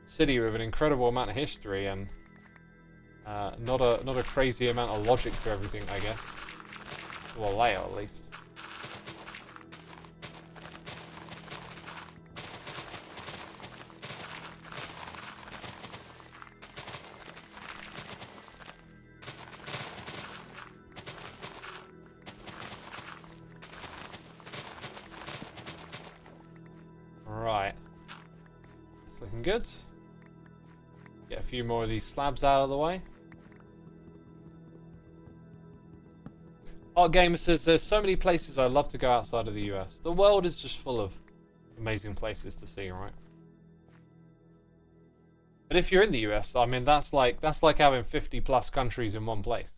Speaker 1: city with an incredible amount of history and not a crazy amount of logic to everything, I guess. Well, layout at least. Right. It's looking good. Get a few more of these slabs out of the way. Art Gamer says, there's so many places I'd love to go outside of the US. The world is just full of amazing places to see, right? But if you're in the US, I mean, that's like having 50 plus countries in one place.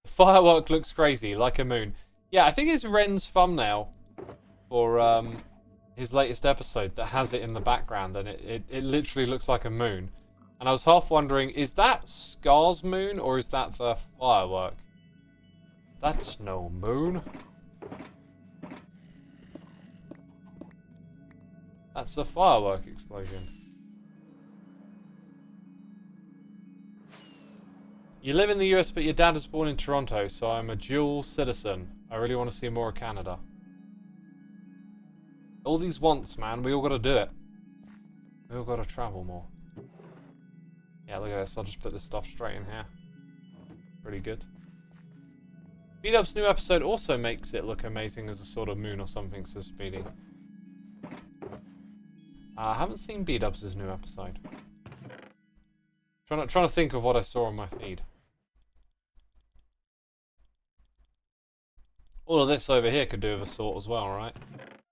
Speaker 1: The firework looks crazy, like a moon. Yeah, I think it's Ren's thumbnail for his latest episode that has it in the background, and it literally looks like a moon. And I was half wondering, is that Scar's moon or is that the firework? That's no moon. That's a firework explosion. You live in the US, but your dad was born in Toronto, so I'm a dual citizen. I really want to see more of Canada. All these wants, man. We all got to do it. We all got to travel more. Yeah, look at this. I'll just put this stuff straight in here. Pretty good. B-Dub's new episode also makes it look amazing as a sort of moon or something, says Speedy. I haven't seen B-Dub's new episode. Trying to think of what I saw on my feed. All of this over here could do with a sort as well, right?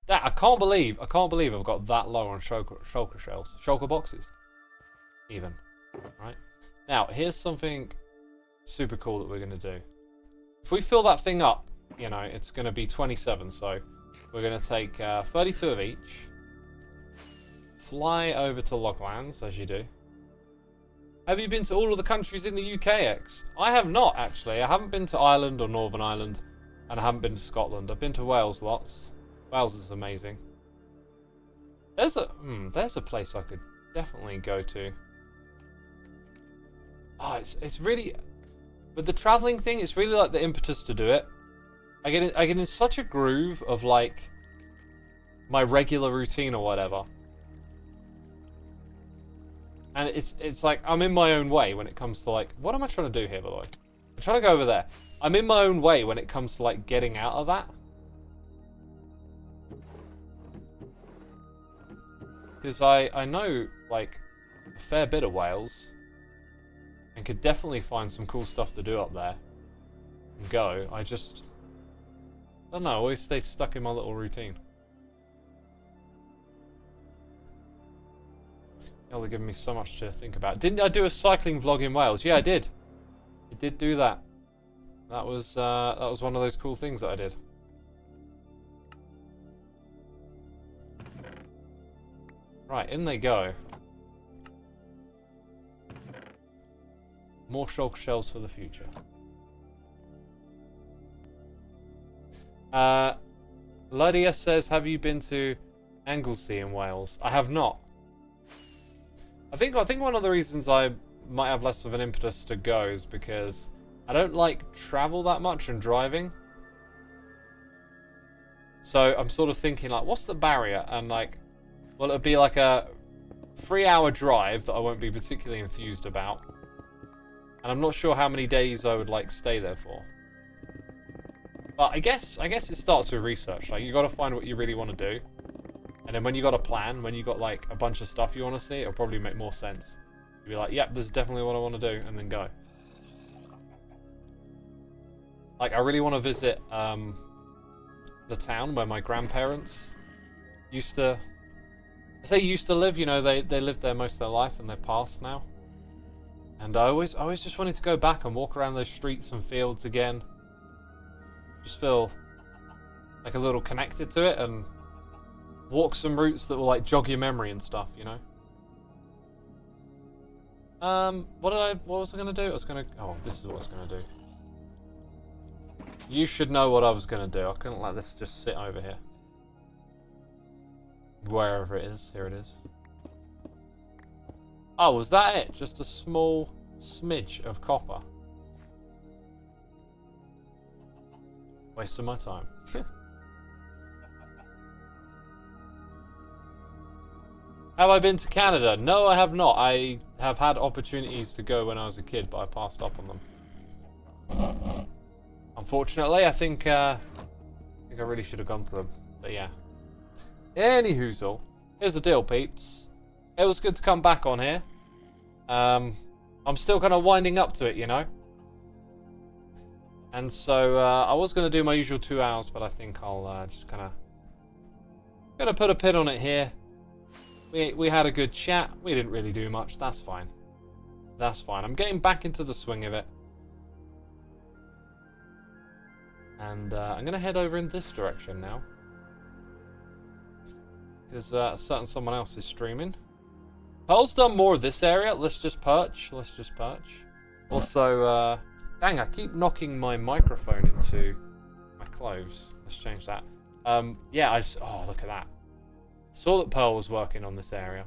Speaker 1: That I can't believe I've got that low on shulker shells, shulker boxes, even. Right now, here's something super cool that we're gonna do. If we fill that thing up, you know, it's gonna be 27. So we're gonna take 32 of each. Fly over to Loglands, as you do. Have you been to all of the countries in the UK, X? I have not, actually. I haven't been to Ireland or Northern Ireland, and I haven't been to Scotland. I've been to Wales lots. Wales is amazing. There's a place I could definitely go to. Oh, it's really, with the traveling thing, it's really like the impetus to do it. I get in such a groove of like my regular routine or whatever. And it's like I'm in my own way when it comes to like, what am I trying to do here, by the way? I'm trying to go over there. I'm in my own way when it comes to like getting out of that. Because I know like a fair bit of Wales and could definitely find some cool stuff to do up there and go. I don't know, I always stay stuck in my little routine. They're giving me so much to think about. Didn't I do a cycling vlog in Wales? Yeah, I did. I did do that. That was one of those cool things that I did. Right, in they go. More shulker shells for the future. Lydia says, have you been to Anglesey in Wales? I have not. I think one of the reasons I might have less of an impetus to go is because I don't like travel that much and driving. So I'm sort of thinking like, what's the barrier? And like, well, it'd be like a 3-hour drive that I won't be particularly enthused about. And I'm not sure how many days I would like stay there for. But I guess it starts with research. Like, you got to find what you really want to do. And then when you got a plan, when you got like a bunch of stuff you want to see, it'll probably make more sense. You'll be like, yep, this is definitely what I want to do, and then go. Like, I really want to visit the town where my grandparents used to... I say used to live, you know, they lived there most of their life and they're passed now. And I always just wanted to go back and walk around those streets and fields again. Just feel like a little connected to it and walk some routes that will like jog your memory and stuff, you know. What was I gonna do? Oh, this is what I was gonna do. You should know what I was gonna do. I couldn't let this just sit over here. Wherever it is, here it is. Oh, was that it? Just a small smidge of copper. Waste of my time. Have I been to Canada? No, I have not. I have had opportunities to go when I was a kid, but I passed up on them. Unfortunately, I think I really should have gone to them. But yeah. Anyhoozle, here's the deal, peeps. It was good to come back on here. I'm still kind of winding up to it, you know. And so I was going to do my usual 2 hours, but I think I'll just kind of gonna put a pin on it here. We had a good chat. We didn't really do much. That's fine. That's fine. I'm getting back into the swing of it. And I'm going to head over in this direction now. Because a certain someone else is streaming. Pearl's done more of this area. Let's just perch. Let's just perch. Also, dang, I keep knocking my microphone into my clothes. Let's change that. Yeah, oh, look at that. Saw that Pearl was working on this area.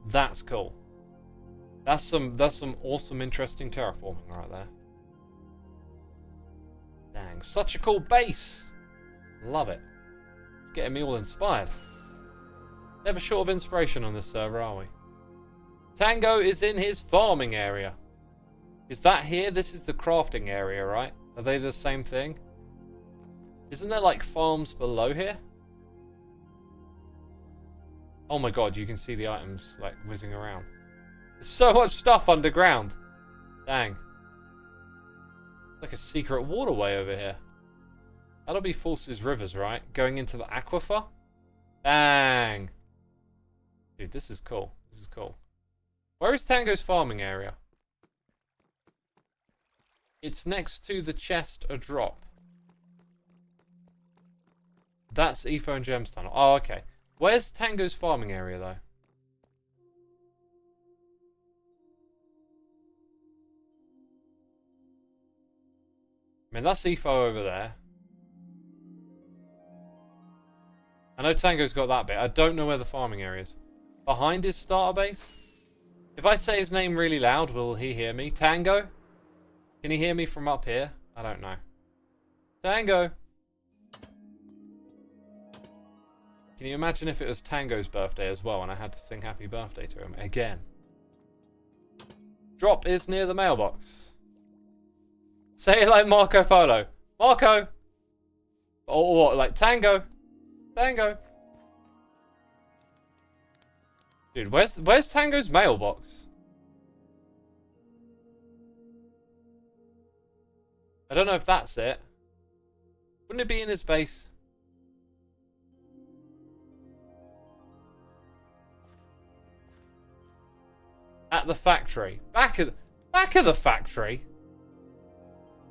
Speaker 1: That's cool. That's some awesome, interesting terraforming right there. Dang, such a cool base. Love it. It's getting me all inspired. Never short of inspiration on this server, are we? Tango is in his farming area. Is that here? This is the crafting area, right? Are they the same thing? Isn't there like farms below here? Oh my god, you can see the items like whizzing around. There's so much stuff underground. Dang. Like a secret waterway over here. That'll be Force's Rivers, right? Going into the aquifer? Dang. Dude, this is cool. This is cool. Where is Tango's farming area? It's next to the chest a drop. That's Etho and Gems Tunnel. Oh, okay. Where's Tango's farming area, though? I mean, that's Etho over there. I know Tango's got that bit. I don't know where the farming area is. Behind his starter base? If I say his name really loud, will he hear me? Tango? Can he hear me from up here? I don't know. Tango! Can you imagine if it was Tango's birthday as well and I had to sing happy birthday to him again? Drop is near the mailbox. Say it like Marco Polo. Marco! Or what? Like Tango? Tango! Dude, where's Tango's mailbox? I don't know if that's it. Wouldn't it be in his base? At the factory. Back of the factory?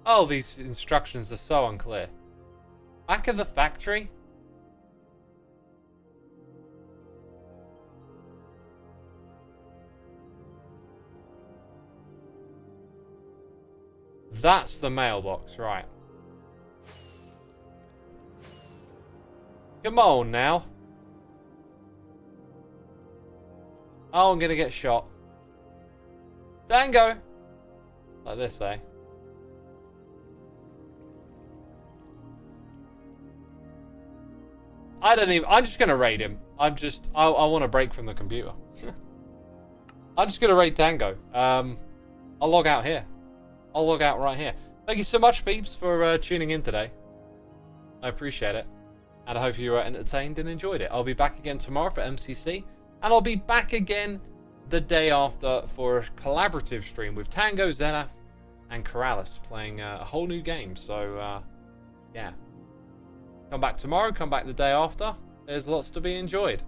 Speaker 1: Oh, these instructions are so unclear. Back of the factory? That's the mailbox, right. Come on now. Oh, I'm gonna get shot. Tango! Like this, eh? I'm just gonna raid him. I want to break from the computer. I'm just gonna raid Tango. I'll log out here. I'll log out right here. Thank you so much, peeps, for tuning in today. I appreciate it. And I hope you were entertained and enjoyed it. I'll be back again tomorrow for MCC. And I'll be back again the day after for a collaborative stream with Tango, Zenith, and Corrales playing a whole new game. So, yeah. Come back tomorrow, come back the day after. There's lots to be enjoyed.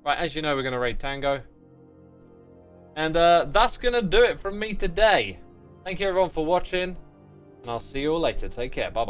Speaker 1: Right, as you know, we're going to raid Tango. And that's going to do it from me today. Thank you everyone for watching. And I'll see you all later. Take care. Bye-bye.